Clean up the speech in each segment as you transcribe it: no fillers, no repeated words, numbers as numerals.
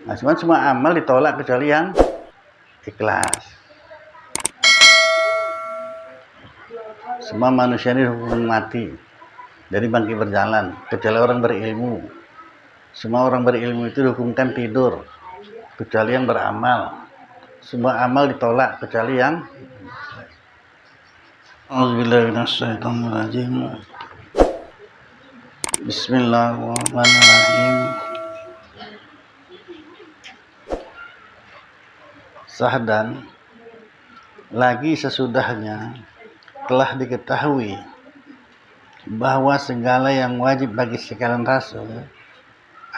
Nah, cuman semua amal ditolak kecuali yang ikhlas. Semua manusia ini dihukum mati dari bangkit berjalan kecuali orang berilmu. Semua orang berilmu itu dihukumkan tidur kecuali yang beramal. Semua amal ditolak kecuali yang Auzubillahiminasyaitonirrajim. Bismillahirrahmanirrahim. Sahdan, lagi sesudahnya telah diketahui bahwa segala yang wajib bagi sekalian Rasul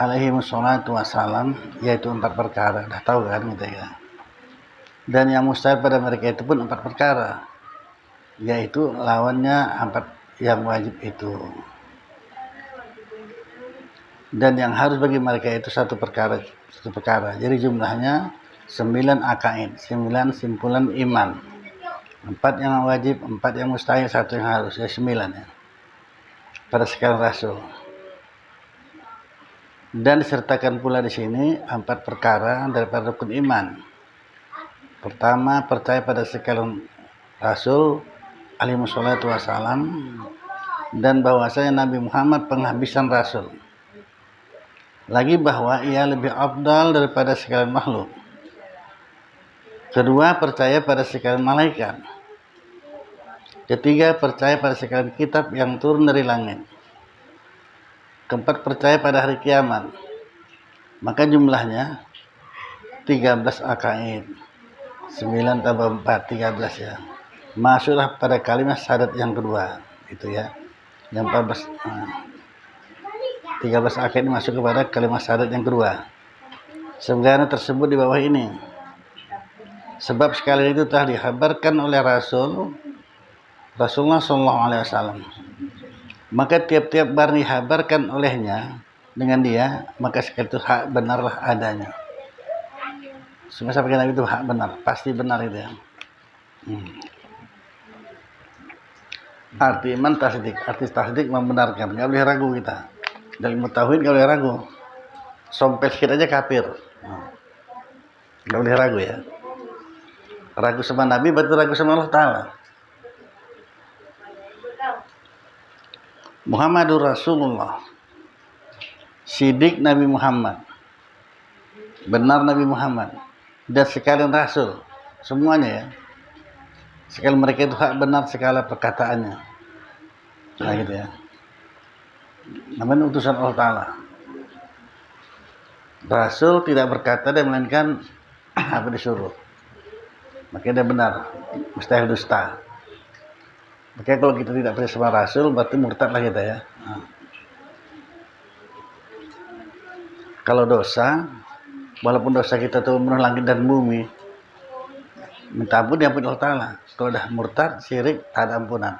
alaihi wassalatu wassalam, yaitu 4 perkara. Dah tahu kan gitu ya. Dan yang mustahil pada mereka itu pun 4 perkara, yaitu lawannya 4 yang wajib itu. Dan yang harus bagi mereka itu satu perkara. Jadi jumlahnya 9 akaid, 9 simpulan iman. 4 yang wajib, 4 yang mustahil, 1 yang harus, ya 9 ya. Pada sekalian Rasul. Dan disertakan pula di sini 4 perkara daripada rukun iman. Pertama, percaya pada sekalian Rasul alaihi wassalatu wassalam, dan bahwasanya Nabi Muhammad penghabisan Rasul. Lagi bahwa ia lebih afdal daripada sekalian makhluk. Kedua, percaya pada sekalian malaikat. Ketiga, percaya pada sekalian kitab yang turun dari langit. Keempat, percaya pada hari kiamat. Maka jumlahnya 13 akaid. 9 tambah 4, 13 ya. Masuklah pada kalimat syahadat yang kedua. Itu ya. Yang 13 akaid masuk kepada kalimat syahadat yang kedua. Sebagaimana tersebut di bawah ini. Sebab sekali itu telah dikhabarkan oleh Rasulullah SAW. Maka tiap-tiap bar dihabarkan olehnya dengan dia, maka sekali itu hak benarlah adanya. Semua sampai Nabi itu hak benar, pasti benar itu ya. Arti iman tasdik, arti tasdik membenarkan, nggak boleh ragu kita. Dalam tauhid nggak boleh ragu. Sompet kita aja kafir, nggak boleh ragu ya. Ragu sama Nabi berarti ragu sama Allah Ta'ala. Muhammadur Rasulullah, sidik Nabi Muhammad, benar Nabi Muhammad, dan sekalian Rasul, semuanya ya. Sekali mereka itu hak benar segala perkataannya. Nah gitu ya. Namanya utusan Allah Ta'ala. Rasul tidak berkata dan melainkan apa disuruh. Makanya dia benar, mustahil dusta. Makanya kalau kita tidak percaya sama Rasul, berarti murtad lah kita ya. Nah. Kalau dosa, walaupun dosa kita itu memenuhi langit dan bumi, minta ampun diampuni Allah Ta'ala. Kalau dah murtad, syirik, tak ada ampunan.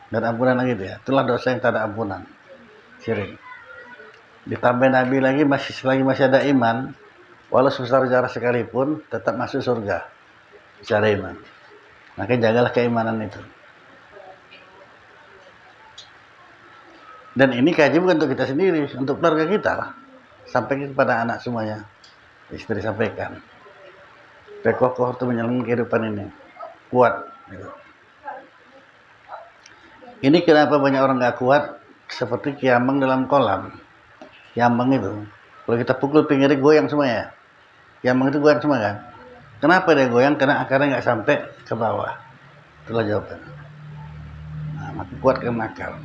Dan ampunan lagi itu ya. Itulah dosa yang tak ada ampunan. Syirik. Ditambah Nabi lagi masih ada iman, walau sebesar jarak sekalipun, tetap masuk surga. Secara iman. Makanya jagalah keimanan itu. Dan ini kaji bukan untuk kita sendiri, untuk keluarga kita lah. Sampaikan kepada anak semuanya. Istri sampaikan. Kokoh untuk menjalani kehidupan ini. Kuat. Gitu. Ini kenapa banyak orang gak kuat, seperti kiambang dalam kolam. Kiambang itu, kalau kita pukul pinggirnya goyang semua ya. Kiambang itu goyang semua kan. Kenapa dia goyang? Karena akarnya nggak sampai ke bawah. Itulah jawabannya. Nah, maka kuatkan akar.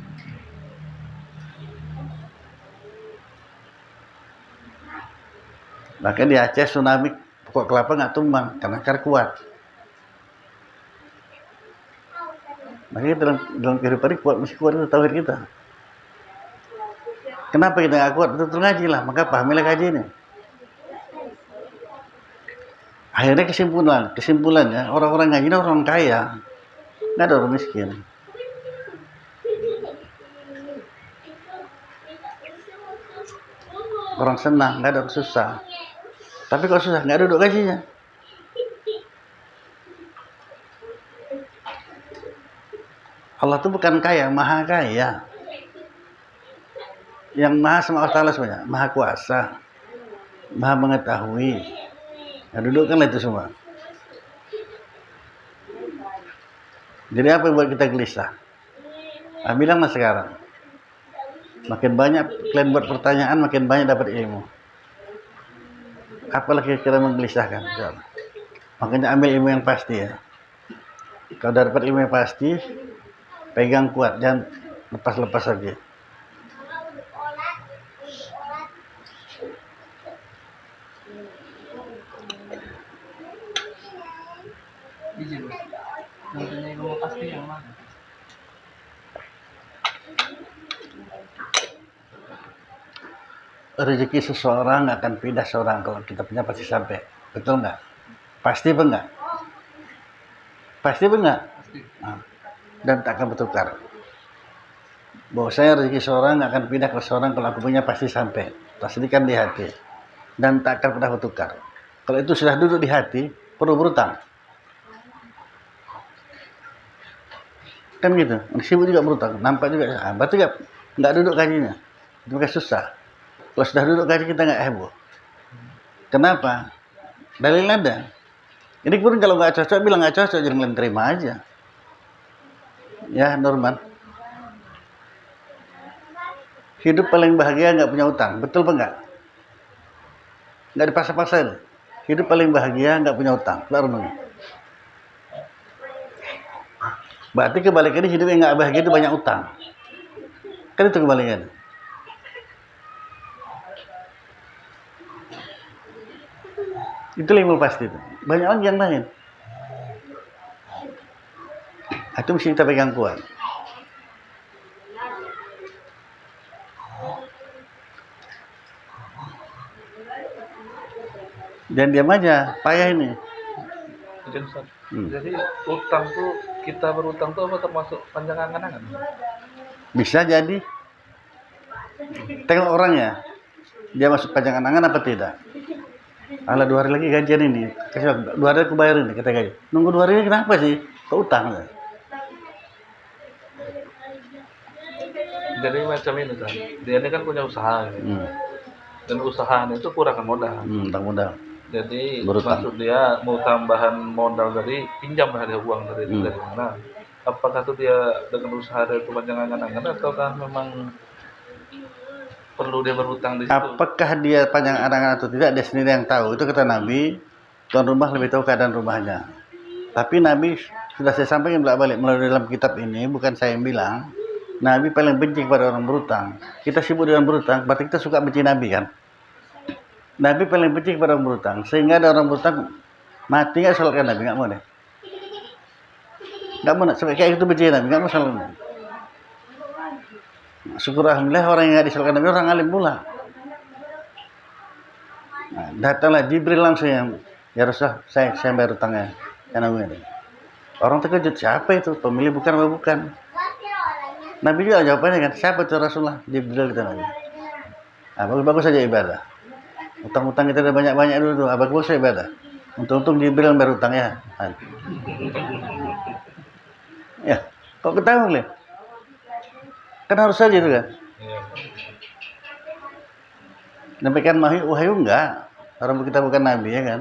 Bahkan di Aceh tsunami pokok kelapa nggak tumbang karena akar kuat. Makanya dalam kehidupan ini kuat, mesti kuat itu tauhid kita. Kenapa kita nggak kuat? Betul ngaji lah. Maka pahamilah ngaji ini. Akhirnya kesimpulannya orang-orang ngaji ini orang kaya, nggak ada orang miskin. Orang senang, nggak ada orang susah. Tapi kalau susah nggak duduk gajinya. Allah itu bukan kaya, maha kaya. Yang maha sama Allah Ta'ala sebenarnya, maha kuasa. Maha mengetahui. Nah, dudukkanlah itu semua. Jadi apa yang buat kita gelisah? Ah, bilanglah sekarang. Makin banyak kalian buat pertanyaan, makin banyak dapat ilmu. Apalagi kira menggelisahkan. Makanya ambil ilmu yang pasti ya. Kalau dapat ilmu yang pasti, pegang kuat, jangan lepas-lepas saja. Izin, nantinya ilmu pasti yang mana? Rezeki seseorang akan pindah seorang, kalau kita punya pasti sampai. Betul nggak? Pasti apa enggak? Pasti apa enggak? Pasti. Nah, dan tak akan bertukar. Bahwasanya rezeki seorang akan pindah ke seorang, kalau aku punya pasti sampai. Pastikan di hati. Dan tak akan pernah bertukar. Kalau itu sudah duduk di hati, perlu berutang. Kan gitu. Sibuk juga berutang. Nampak juga. Berarti nggak duduk gajinya. Itu kan susah. Kalau sudah duduk gaji kita nggak heboh. Kenapa? Dalil ada. Ini pun kalau nggak cocok, bilang nggak cocok, jangan terima aja. Ya, Norman. Hidup paling bahagia nggak punya utang. Betul apa nggak? Nggak dipaksa-paksain. Hidup paling bahagia nggak punya utang. Baru. Berarti kebalikannya hidup yang nggak bahagia itu banyak utang. Kan itu kebalikannya. Itu ilmu pasti itu. Banyak orang yang lain. Itu mesti kita pegang kuat. Dan diam aja, payah ini. Jadi utang tuh, kita berutang tuh apa termasuk panjang angan-angan? Bisa jadi. Tengok orangnya. Dia masuk panjang angan apa tidak? Alah 2 hari lagi gajian ini. Kasih 2 hari aku bayar ini, kata gaji. Nunggu 2 hari ini kenapa sih? Kok utang? Jadi macam ini kan. Dia ini kan punya usaha. Dan usahanya itu kurangkan modal. Utang modal. Jadi berutang. maksud dia mau tambahan modal dari pinjam ada uang dari mana? Apakah itu dia dengan usaha dari panjang angan-angan ataukah memang perlu dia berhutang di situ? Apakah dia panjang angan atau tidak, dia sendiri yang tahu. Itu kata Nabi, tuan rumah lebih tahu keadaan rumahnya. Tapi Nabi sudah saya sampaikan bolak-balik melalui dalam kitab ini, bukan saya yang bilang. Nabi paling benci kepada orang berutang. Kita sibuk dengan berutang, berarti kita suka benci Nabi kan? Nabi paling benci kepada orang berutang, sehingga ada orang berutang mati nggak sholatkan Nabi, nggak mau deh. Nggak mau, sampai kayak itu benci Nabi, nggak mau sholat. Syukur alhamdulillah orang yang nggak disolatkan Nabi orang alim pula. Nah, datanglah Jibril langsung yang, ya Rasulullah, saya bayar utangnya. Orang terkejut, siapa itu? Pemilih bukan apa bukan? Nabi juga jawabannya kan, siapa itu Rasulullah? Jibril kita Nabi. Nah, bagus-bagus saja ibadah. Utang-utang kita udah banyak-banyak dulu tuh, bagus saja ibadah. Untung-untung Jibril yang bayar utang ya. Ya, kok ketahuan lihat? Kan harus saja itu kan. Demikian wahyu enggak. Orang kita bukan nabi ya kan.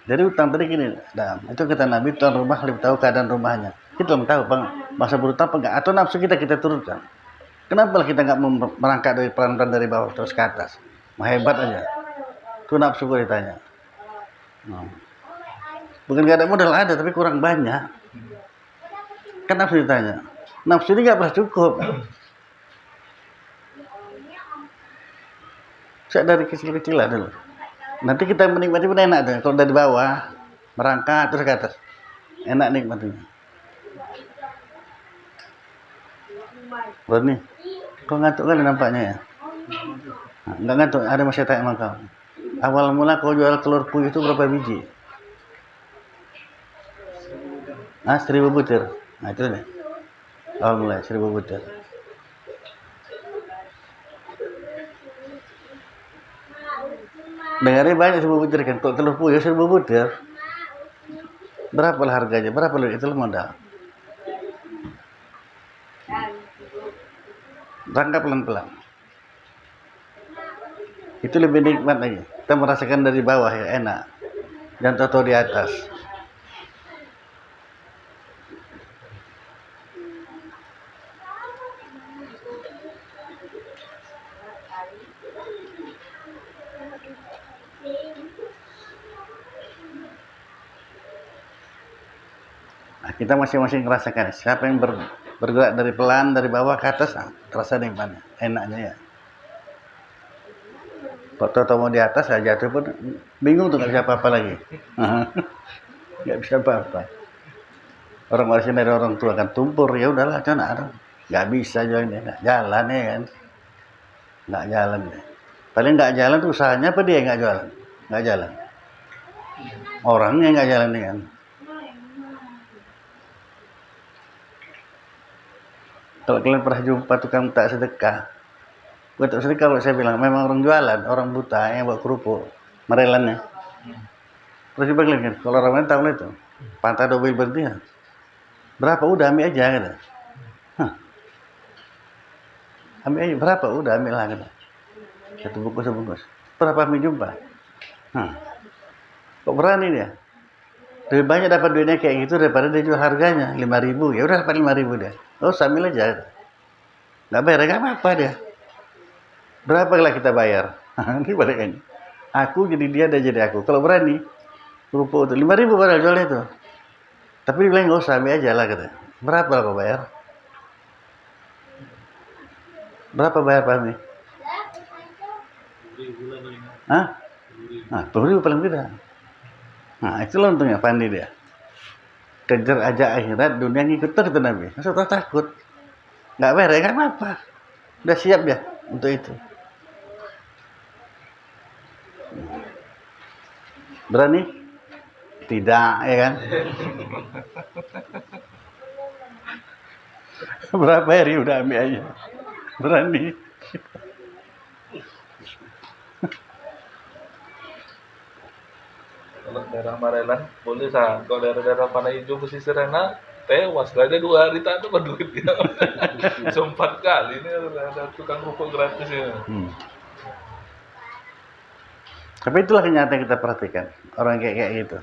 Jadi utang tadi gini. Nah, itu kata Nabi, tuan rumah lebih tahu keadaan rumahnya. Kita belum tahu masa berutang apa enggak, atau nafsu kita turunkan. Kenapa kita enggak merangkak dari pelan-pelan dari bawah terus ke atas? Hebat aja. Itu nafsu gue ditanya. Bukan gak ada modal, ada tapi kurang banyak. Kan nafsu ditanya. Nafsu ini gak pernah cukup. Saya dari kecil-kecil lah dulu. Nanti kita menikmati pun enak tuh. Kalau dari bawah merangkak terus ke atas, enak nikmatinya. Nih, kok ngantuk kan nampaknya ya? Enggak ngantuk, ada masih tanya sama kau. Awal mula kau jual telur puyuh itu berapa biji? 1000 butir. Nah itu deh. Awal mulai 1000 butir. Dengarnya banyak 1000 butir kan. Kalau telur puyuh 1000 butir, berapa lah harganya? Berapa lah itu modal? Rangkap pelan-pelan. Itu lebih nikmat lagi. Kita merasakan dari bawah ya, enak. Dan tahu di atas. Nah, kita masing-masing merasakan. Siapa yang bergerak dari pelan dari bawah ke atas, terasa nikmatnya, enaknya ya. Kok tahu mau di atas aja jatuh pun bingung tuh, nggak bisa apa-apa lagi. Nggak bisa apa-apa. Orang warisan dari orang tua kan tumpur, ya udahlah cana, nggak bisa jalan ya, nggak jalan ya kan, nggak jalan ya. Paling nggak jalan tuh usahanya apa dia nggak jalan, nggak jalan. Orangnya nggak jalan ya kan. Kalau kalian pernah jumpa tukang tak sedekah, buat tak sedekah kalau saya bilang memang orang jualan, orang buta yang buat kerupuk, merelannya. Terus coba kalian kan, kalau orang lain tahu itu, pantai double berhenti ya. Berapa udah ambil aja kata. Ambil aja berapa udah ambil lah kata. Satu bungkus sebungkus. Berapa ambil jumpa? Kok berani dia? Lebih banyak dapat duitnya kayak gitu daripada dia jual harganya 5.000. Ya udah dapat 5.000 dia. Oh sambil aja. Nggak bayar nggak apa-apa dia. Berapa lah kita bayar? Ini balik ini. Aku jadi dia dan jadi aku. Kalau berani kerupuk itu 5.000 padahal jualnya itu. Tapi dia bilang nggak usah ambil aja lah kata. Berapa lah kau bayar? Berapa bayar Pak Ami? Hah? Nah, 10.000 paling tidak. Nah, itulah untungnya Pandi dia. Kejar aja akhirat, dunia ngikut terus Nabi. Masa takut? Nggak bayar ya nggak apa-apa. Udah siap ya untuk itu. Berani? Tidak, ya kan? Berapa hari udah ambil aja. Berani. Kalau daerah Marelan boleh sah. Kalau daerah-daerah Panai Hijau pesisir enak, tewas. Gak ada 2 hari tak ada duit dia. Sempat kali ini ada tukang kerupuk gratis ya. Tapi itulah kenyataan kita perhatikan orang kayak gitu.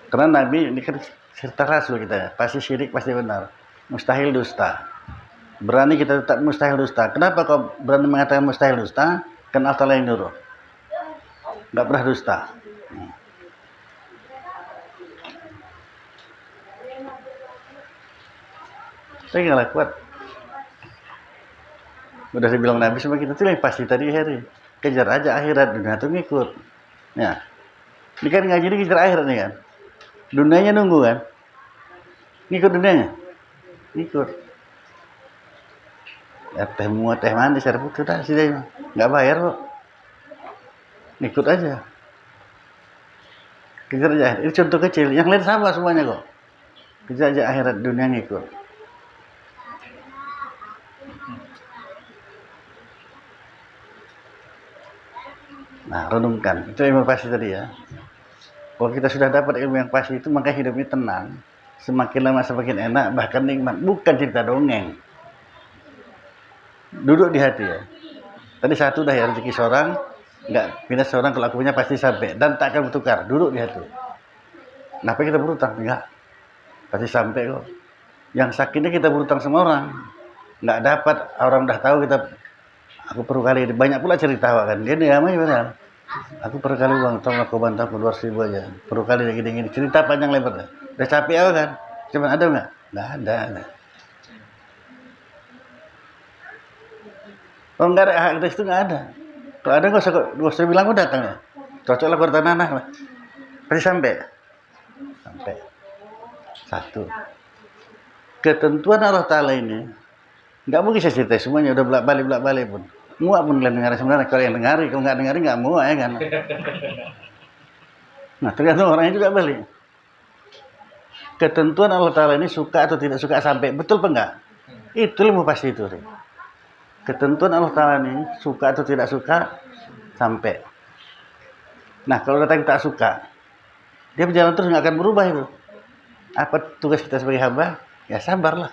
Karena Nabi ini kan cerita rasul kita ya, pasti syirik pasti benar, mustahil dusta. Berani kita tetap mustahil dusta. Kenapa kau berani mengatakan mustahil dusta? Kan Allah yang nyuruh. Nggak pernah dusta. Saya nggak kuat. Udah dibilang Nabi sama kita tuh yang pasti tadi hari. Kejar aja akhirat, dunia tuh ngikut. Ya. Ini kan ngaji ini kejar akhirat nih kan. Dunianya nunggu kan. Ngikut dunianya. Ngikut. Ya, teh muat, teh manis, serpuk sudah sih deh. Nggak bayar kok. Ngikut aja. Kejar aja. Ini contoh kecil. Yang lain sama semuanya kok. Kejar aja akhirat, dunia ngikut. Nah, renungkan. Itu ilmu pasti tadi ya. Kalau kita sudah dapat ilmu yang pasti itu, maka hidupnya tenang. Semakin lama semakin enak, bahkan nikmat. Bukan cerita dongeng. Duduk di hati ya. Tadi satu dah ya, rezeki seorang, nggak pindah seorang kalau aku punya pasti sampai. Dan tak akan bertukar. Duduk di hati. Kenapa kita berutang? Enggak. Pasti sampai kok. Yang sakitnya kita berutang sama orang. Nggak dapat, orang udah tahu kita. Aku perlu kali, banyak pula cerita kan. Dia diamai benar. Aku perlu kali uang, tolong aku bantu aku 200.000 aja. Perlu kali gini-gini. Cerita panjang lebar. Udah capek apa kan? Cuman ada nggak? Nggak ada. Kalau nggak ada hak atas itu nggak ada. Kalau ada nggak usah bilang aku datang ya. Cocok lah bertanah tanah lah. Pasti sampai. Sampai. Satu. Ketentuan Allah Ta'ala ini nggak mungkin saya cerita semuanya, udah bolak-balik pun. Muak pun kalian dengar sebenarnya. Kalau yang dengar, kalau nggak dengar nggak muak ya kan. Nah tergantung orangnya juga balik. Ketentuan Allah Ta'ala ini suka atau tidak suka sampai, betul apa enggak? Itu ilmu pasti itu. Ketentuan Allah Ta'ala ini suka atau tidak suka sampai. Nah kalau datang tak suka, dia berjalan terus nggak akan berubah itu. Apa tugas kita sebagai hamba? Ya sabarlah.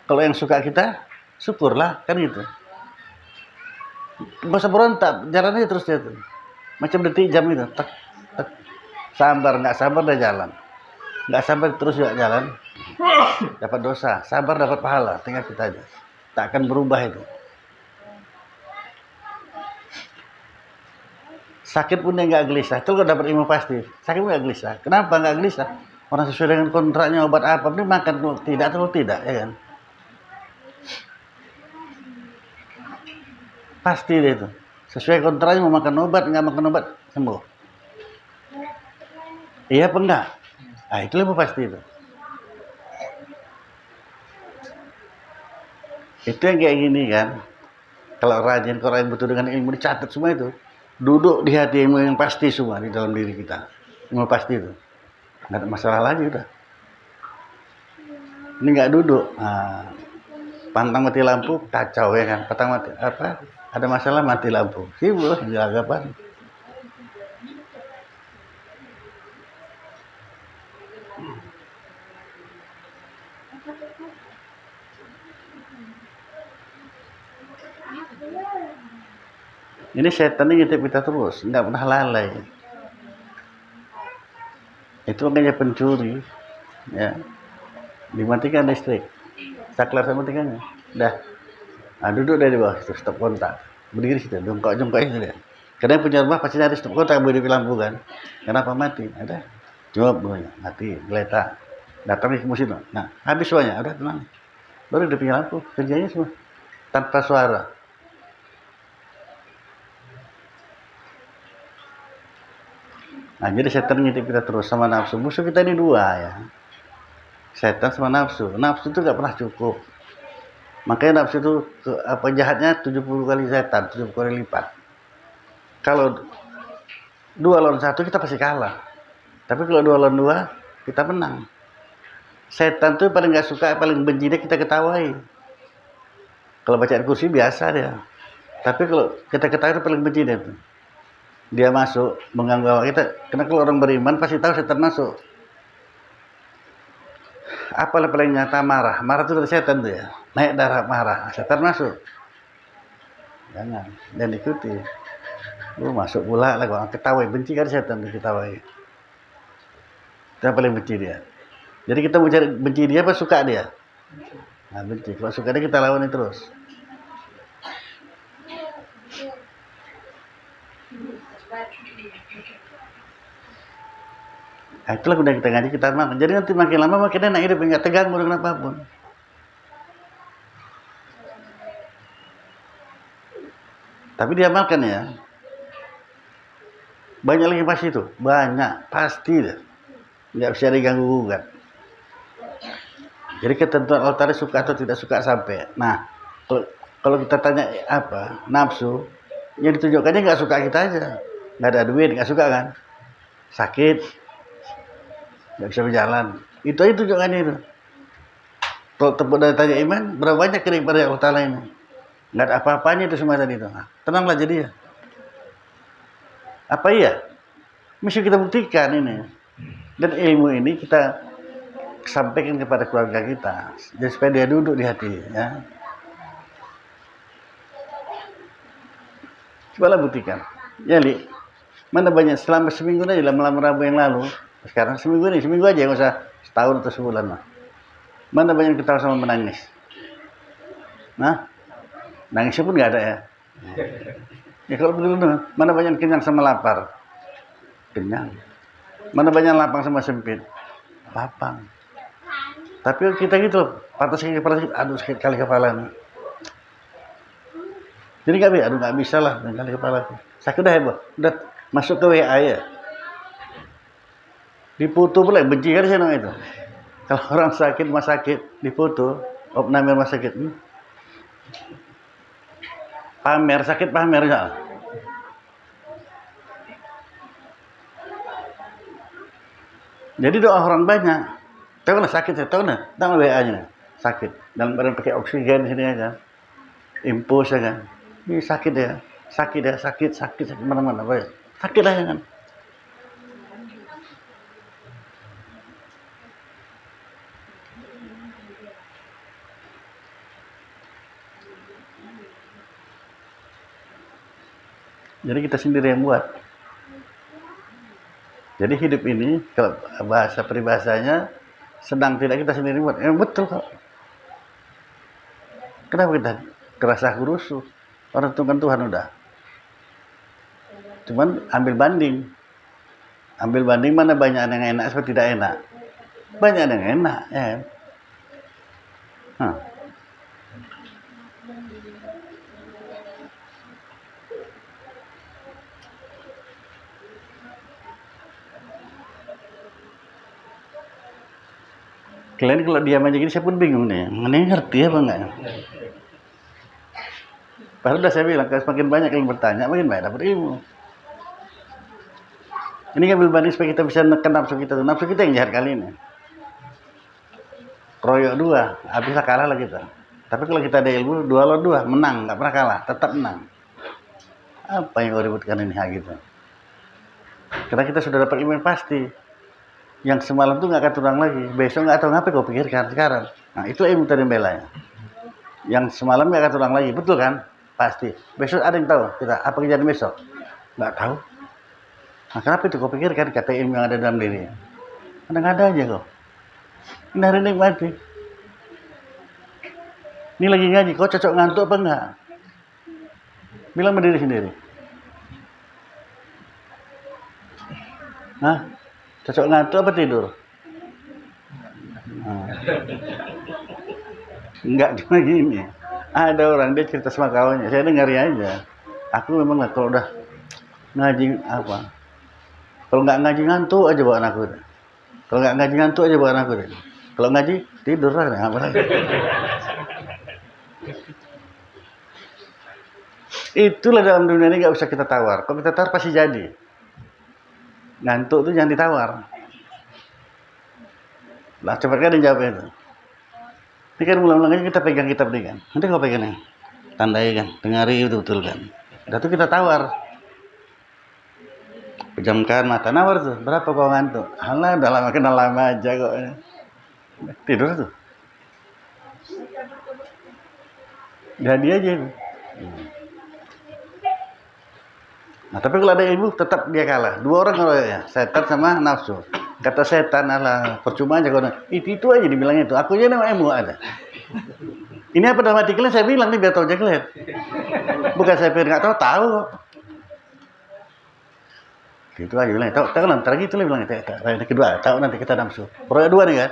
Kalau yang suka kita, syukurlah, kan gitu. Nggak usah berontak, jalan aja terus dia tuh. Macam detik jam itu, tak, tak. Sabar, nggak sabar dah jalan. Nggak sabar terus juga jalan, dapat dosa. Sabar dapat pahala, tinggal kita aja. Tak akan berubah itu. Sakit pun dia nggak gelisah. Itu kalau dapat ilmu pasti. Sakit pun nggak gelisah. Kenapa nggak gelisah? Orang sesuai dengan kontraknya obat apa ini makan kalau tidak atau tidak, ya kan? Pasti dia itu. Sesuai kontraknya mau makan obat, nggak makan obat sembuh. Iya apa enggak? Ah itu lebih pasti itu. Itu yang kayak gini kan. Kalau rajin, kalau yang betul dengan ilmu dicatat semua itu. Duduk di hati ilmu yang pasti semua di dalam diri kita. Ilmu pasti itu. Nggak ada masalah lagi udah. Ini nggak duduk. Nah, pantang mati lampu kacau ya kan. Pantang mati apa? Ada masalah mati lampu. Sibuk jaga apa? Ini setan ini ngintip kita terus, nggak pernah lalai. Itu makanya pencuri, ya dimatikan listrik, saklar sama matikannya, dah. Nah, duduk dari bawah itu stop kontak, berdiri situ, jongkok itu dia. Karena yang punya rumah pasti nyari stop kontak berdiri lampu kan. Kenapa mati? Ada, jawab bunyinya, mati, geletak, datang ke musim. Nah, habis semuanya, udah tenang. Baru dia punya lampu, kerjanya semua tanpa suara. Nah, jadi setan ngintip kita terus sama nafsu. Musuh kita ini dua ya. Setan sama nafsu. Nafsu itu gak pernah cukup. Makanya nafsu itu jahatnya 70 kali setan, 70 kali lipat. Kalau 2 lawan 1 kita pasti kalah. Tapi kalau 2 lawan 2 kita menang. Setan tuh paling gak suka, paling benci dia kita ketawai. Kalau bacaan kursi biasa dia. Tapi kalau kita ketahui paling benci dia tuh. Dia masuk mengganggu awak kita. Karena kalau orang beriman pasti tahu setan masuk. Apalah paling nyata marah. Marah itu dari setan tuh ya. Naik darah marah. Setan masuk. Jangan. Dan ikuti. Lu masuk pula lah. Orang ketawai. Benci kan setan tuh ketawai. Itu yang paling benci dia. Jadi kita mau cari benci dia apa suka dia? Nah benci. Kalau suka dia kita lawan terus. Nah, itulah udah kita ngaji kita makan. Jadi nanti makin lama makin enak hidup, nggak tegang dengan apapun. Tapi dia makan ya. Banyak lagi pasti itu, banyak pasti deh. Nggak bisa diganggu gugat. Jadi ketentuan Allah suka atau tidak suka sampai. Nah, kalau kita tanya apa nafsu, yang ditunjukkannya nggak suka kita aja. Nggak ada duit, nggak suka kan? Sakit, nggak bisa berjalan. Itu aja tunjukkannya itu. Kalau tepuk dari tanya iman, berapa banyak kering pada Allah Ta'ala ini? Nggak ada apa-apanya itu semua tadi itu. Nah, tenanglah jadi ya. Apa iya? Mesti kita buktikan ini. Dan ilmu ini kita sampaikan kepada keluarga kita. Jadi supaya dia duduk di hati. Ya. Cobalah buktikan. Ya, Li. Mana banyak selama seminggu aja malam Rabu yang lalu. Sekarang seminggu aja, nggak usah setahun atau sebulan lah. Mana banyak ketawa sama menangis. Nah, nangisnya pun nggak ada ya. Ya kalau begitu, mana banyak kenyang sama lapar. Kenyang. Mana banyak lapang sama sempit. Lapang. Tapi kita gitu, patah sakit kepala, aduh sakit kali kepala nih. Jadi nggak bisa lah dengan kali kepala. Sakit udah heboh, udah masuk ke WA ya. Difoto pula, benci kan saya itu. Kalau orang sakit rumah sakit, difoto, namanya rumah sakit. Pamer sakit pamer ya. Jadi doa orang banyak. Tahu nggak sakit saya tahu nggak? Tahu WA-nya sakit. Dalam badan pakai oksigen sini ya kan. Impus ya kan. Ini sakit ya. Sakit mana-mana sakit aja kan. Jadi kita sendiri yang buat. Jadi hidup ini, kalau bahasa peribahasanya, sedang tidak kita sendiri buat. Betul kok. Kenapa kita kerasa kurusu? Orang itu kan Tuhan udah. Cuman ambil banding. Ambil banding mana banyak yang enak seperti tidak enak. Banyak yang enak. Ya. Hah. Kalian kalau diam aja gini, saya pun bingung nih. Mana yang ngerti apa enggak? Padahal udah saya bilang, kalau semakin banyak yang bertanya, makin banyak dapat ilmu. Ini ngambil banding supaya kita bisa menekan nafsu kita. Nafsu kita yang jahat kali ini. Royok dua, habislah kalah lah kita. Tapi kalau kita ada ilmu, 2 lawan 2, menang, nggak pernah kalah, tetap menang. Apa yang kau ributkan ini gitu? Karena kita sudah dapat ilmu yang pasti. Yang semalam tuh nggak akan terulang lagi, besok nggak tahu ngapa kau pikirkan sekarang. Nah itu ilmu tadi belanya. Yang semalam nggak akan terulang lagi, betul kan? Pasti. Besok ada yang tahu kita apa kejadian besok? Nggak tahu. Nah kenapa itu kau pikirkan kata ilmu yang ada dalam diri? Ada aja kau. Ini hari nikmati. Ini lagi ngaji, kau cocok ngantuk apa enggak? Bilang sama diri sendiri. Hah? Cocok ngantuk apa tidur? Nah. Enggak cuma gini. Ada orang dia cerita sama kawannya, saya dengar aja. Aku memang lah kalau udah ngaji apa? Kalau nggak ngaji ngantuk aja bawa anakku. Kalau nggak ngaji ngantuk aja bawa anakku. Kalau ngaji tidur lah, apa lagi? Itulah dalam dunia ini nggak usah kita tawar. Kalau kita tawar pasti jadi. Ngantuk tuh jangan ditawar. Lah cepat kan dijawab itu. Ini kan ulang-ulang aja kita pegang kitab ini kan. Nanti kau pegang nih. Tandai kan, dengari itu betul kan. Udah tuh kita tawar. Pejamkan mata, nawar tuh. Berapa kau ngantuk? Alah, udah lama kenal lama aja kok. Tidur tuh. Jadi aja. Nah, tapi kalau ada ilmu tetap dia kalah. 2 orang kalau ya, setan sama nafsu. Kata setan, alah percuma aja kau. Itu aja dibilang itu. Aku aja nama ilmu ada. Ini apa dalam hati kalian? Saya bilang nih biar tahu aja kalian. Bukan saya pikir nggak tahu kok. Gitu aja bilang. Tahu nanti lagi itu bilang itu. Yang kedua, tahu nanti kita nafsu. Proyek 2 nih kan.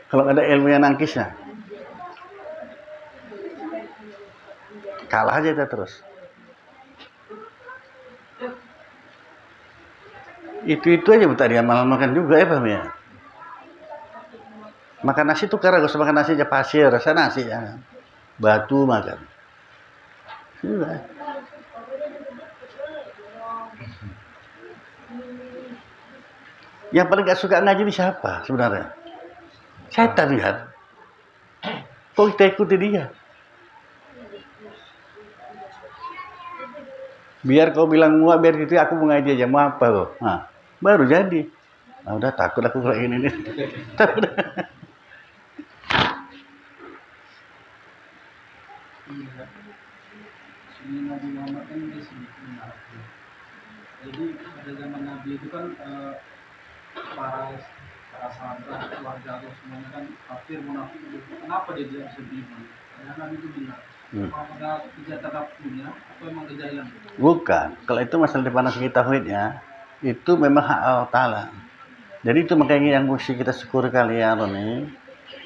Kalau ada ilmu yang nangkisnya, kalah aja kita terus. Itu aja tak diamal-amalkan juga ya Pak ya. Makan nasi tuh karena gak usah makan nasi aja pasir, rasa nasi ya. Batu makan. Sudah. Yang paling gak suka ngaji ini siapa sebenarnya? Setan kan. Kok kita ikuti dia? Biar kau bilang muak, biar gitu aku mau ngaji aja, mau apa kok? Nah, baru jadi. Nah, udah takut aku kayak gini nih. Takut. Nabi Muhammad kan dia sebutkan jadi pada zaman Nabi itu kan para sahabat, keluarga atau semuanya kan kafir, munafik. Kenapa dia bisa beriman? Karena Nabi itu bilang apakah kejahatan punya atau memang kejahilan? Bukan. Kalau itu masalah dipandang segi tauhidnya, itu memang hak Allah Ta'ala. Jadi itu makanya yang mesti kita syukuri kalian ini,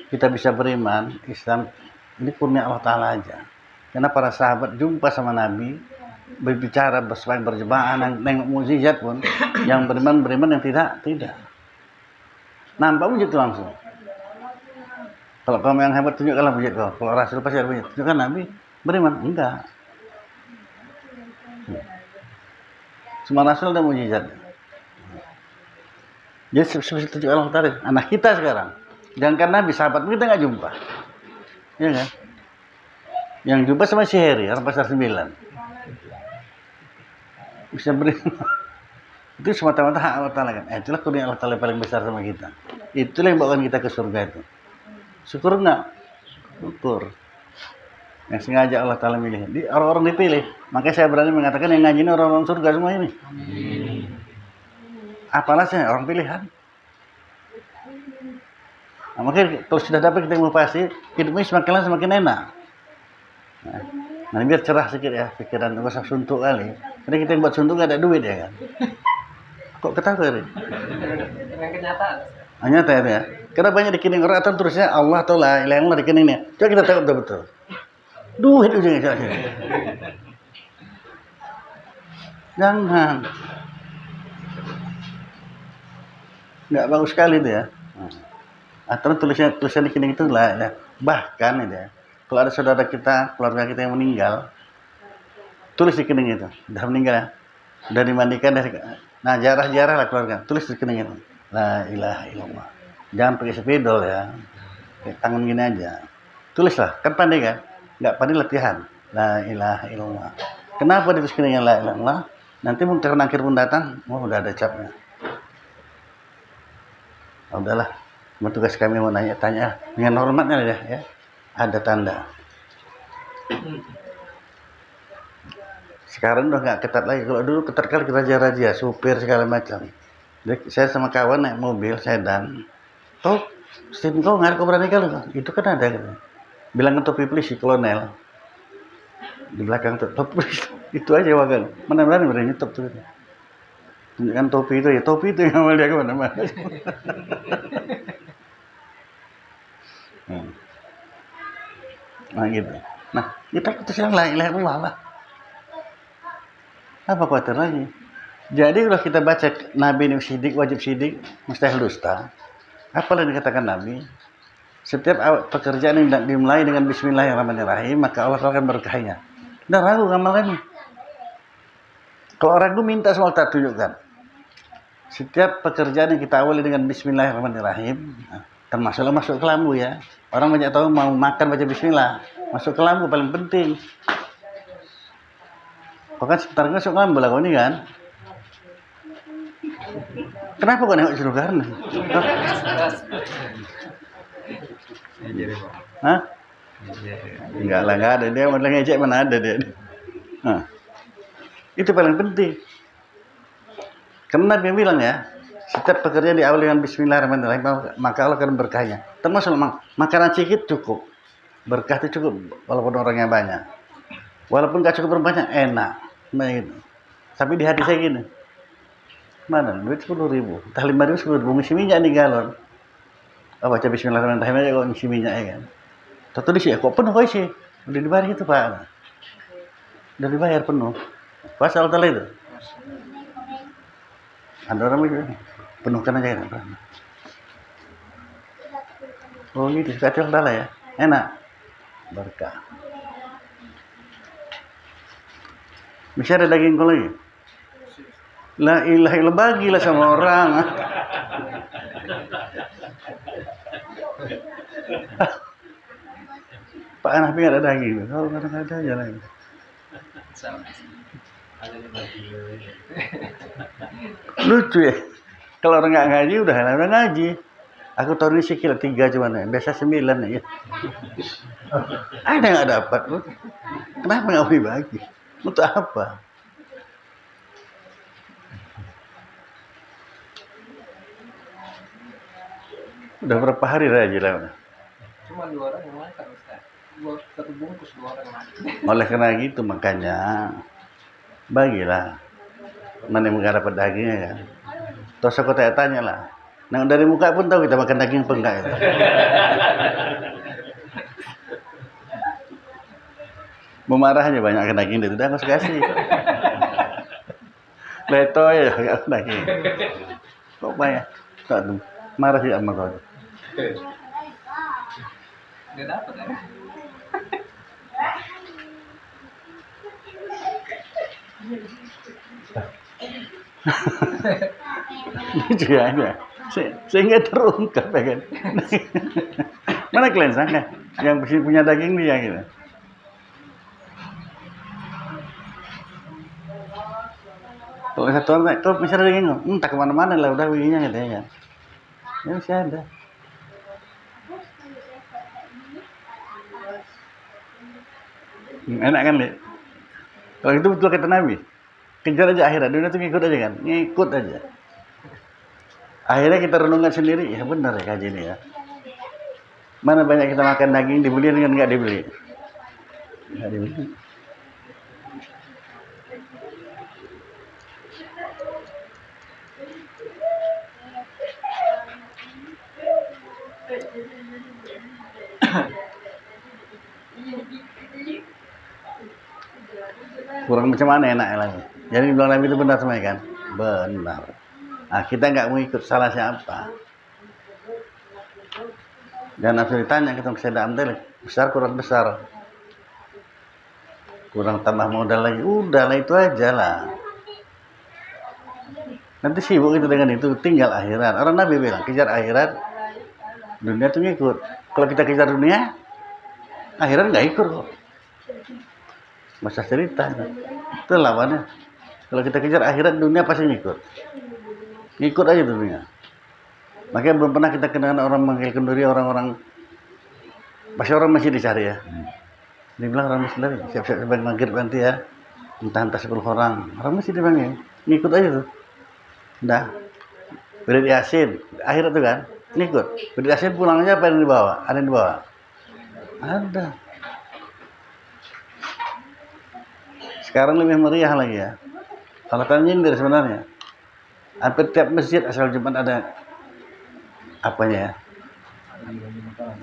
kita bisa beriman, Islam, ini kurnia Allah Ta'ala aja. Karena para sahabat jumpa sama Nabi, berbicara, berjemaah, nengok mukjizat pun, yang beriman, yang tidak. Nampak mujizat itu langsung. Kalau kamu yang hebat, tunjukkanlah mujizat kau. Kalau Rasul pasti ada mujizat. Tunjukkan Nabi, beriman? Enggak. Semua Rasul ada mujizat. Jadi seperti tunjuk Allah Ta'ala. Anak kita sekarang. Jangankan Nabi, sahabat kita nggak jumpa. Iya kan? Yang jumpa sama si Heri, orang pasar 9. Bisa beriman. Itu semata-mata hak Allah Ta'ala kan. Itulah kurnia Allah Ta'ala paling besar sama kita. Itulah yang bawakan kita ke surga itu. Syukur enggak? Syukur. Yang sengaja Allah Ta'ala milih. Orang-orang dipilih. Makanya saya berani mengatakan yang ngaji ini orang-orang surga semua ini. Apalah sih orang pilihan. Nah, makanya kalau sudah dapat kita ilmu pasti, hidupnya semakin lama semakin enak. Nah, biar cerah sedikit ya pikiran, nggak usah suntuk kali. Karena kita yang buat suntuk nggak ada duit ya kan. Kok ketawa ini? Yang kenyataan. Nyata ya. Karena banyak dikening orang atau terusnya Allah atau la ilaha illallah dikeningnya. Coba kita tengok betul-betul. Duit ujungnya coba. Jangan. Nggak bagus sekali itu ya. Atau tulisan dikening itu lah ya. Bahkan itu ya. Kalau ada saudara kita, keluarga kita yang meninggal, tulis dikening itu. Sudah meninggal ya. Sudah dimandikan dari jarah-jarah lah keluarga. Tulis dikening itu. La ilaha illallah. Jangan pakai spidol ya. Pakai tangan gini aja. Tulislah, kan pandai kan? Nggak pandai latihan. La ilaha illallah. Kenapa ditulis keningnya la ilaha illallah? Nanti mungkin akhir pun datang, udah ada capnya. Udahlah, tugas kami mau tanya dengan hormatnya ya. Ada tanda. Sekarang udah nggak ketat lagi. Kalau dulu ketat kali raja-raja, supir segala macam. Jadi saya sama kawan naik mobil sedan. Toh, sini kau nggak berani kali. Itu kan ada kan. Bilang ke topi polisi kolonel. Di belakang topi itu aja wagang. Mana berani nyetop tuh. Tunjukkan topi itu ya, topi itu yang dia kemana-mana. Nah gitu. Nah kita putuskan la ilaha illallah lah. Apa khawatir lagi? Jadi kalau kita baca Nabi ini sidik, wajib sidik, mustahil dusta. Apa yang dikatakan Nabi? Setiap pekerjaan yang dimulai dengan Bismillahirrahmanirrahim, maka Allah akan berkahnya. Tidak ragu ngamalkannya. Kalau ragu minta semua tak tunjukkan. Setiap pekerjaan yang kita awali dengan Bismillahirrahmanirrahim, termasuklah masuk ke lampu ya. Orang banyak tahu mau makan baca Bismillah, masuk ke lampu paling penting. Bahkan sebentar masuk ke lampu lah kau ini kan. Kenapa kau nengok suruh karena? Hah? Enggak lah, enggak ada dia. Mau ngecek mana ada dia. Nah, itu paling penting. Karena Nabi bilang ya, setiap pekerjaan diawali dengan Bismillahirrahmanirrahim, maka Allah akan berkahnya. Termasuk makanan sedikit cukup. Berkah itu cukup, walaupun orangnya banyak. Walaupun gak cukup berbanyak, enak. Nah, gitu. Tapi di hati saya gini, mana duit 10.000, entah 5.000, 10.000, ngisi minyak nih galon. Oh, baca Bismillahirrahmanirrahim aja kok ngisi minyak ya kan. Tentu di sini, kok penuh kok isi? Udah dibayar itu Pak. Udah dibayar penuh. Pas Allah Ta'ala itu. Ada orang begitu, penuhkan aja kan. Oh gitu, kacau Allah ya. Enak. Berkah. Bisa ada daging kau lagi? La ilaha illallah, bagilah sama orang. Pak Nabi nggak ada daging. Kalau nggak ada aja lagi. Lucu ya. Kalau orang nggak ngaji udah ngaji. Aku tahun ini sikil 3 cuman ya. Biasa 9 ya. Ada nggak dapat? Kenapa nggak boleh bagi? Untuk apa? Udah berapa hari aja lah? Cuma 2 orang yang makan Ustaz. 1 bungkus 2 orang makan. Oleh karena gitu makanya bagilah. Mana yang nggak dapat dagingnya ya? Terus aku tanya lah. Nah dari muka pun tahu kita makan daging apa enggak ya. Memarah aja banyak daging itu, udah nggak usah kasih. Leto ya nggak daging. Kok banyak? Marah sih sama kau. Nggak dapat ya? Lucu aja. Sehingga terungkap ya kan. Mana kalian sangka yang punya daging dia gitu. Kalau satu orang naik, kalau misalnya dia ngomong, entah kemana-mana lah, udah begini katanya kan. Ya masih ada. Enak kan, Lek? Kalau itu betul kata Nabi. Kejar aja akhirat, dunia itu ngikut aja kan, ngikut aja. Akhirnya kita renungkan sendiri, ya benar ya kaji ini ya. Mana banyak kita makan daging dibeli dengan nggak dibeli? Nggak dibeli. Kurang macam mana enak lagi. Jadi bilang Nabi itu benar semuanya kan? Benar. Nah, kita nggak mau ikut salah siapa. Dan langsung ditanya kita saya ambil besar kurang besar. Kurang tambah modal lagi. Udahlah itu aja lah. Nanti sibuk itu dengan itu, tinggal akhirat. Orang Nabi bilang, kejar akhirat, dunia itu ngikut. Kalau kita kejar dunia, akhirat nggak ikut kok. Masa cerita. Itu lawannya. Kalau kita kejar akhirat, dunia pasti ngikut. Ngikut aja dunia. Makanya belum pernah kita kenal orang manggil kenduri, orang-orang pasti orang masih dicari ya. Dia bilang orang masih lari, siap-siap sebagai maghrib nanti ya. Entah 10 orang. Orang masih dipanggil. Ngikut aja tuh. Udah. Beri Yasin, akhirat tuh kan, ngikut. Beri Yasin pulangnya apa yang dibawa? Ada yang dibawa? Ada. Sekarang lebih meriah lagi ya. Kalau kan nyindir sebenarnya. Hampir tiap masjid asal Jumat ada apanya ya?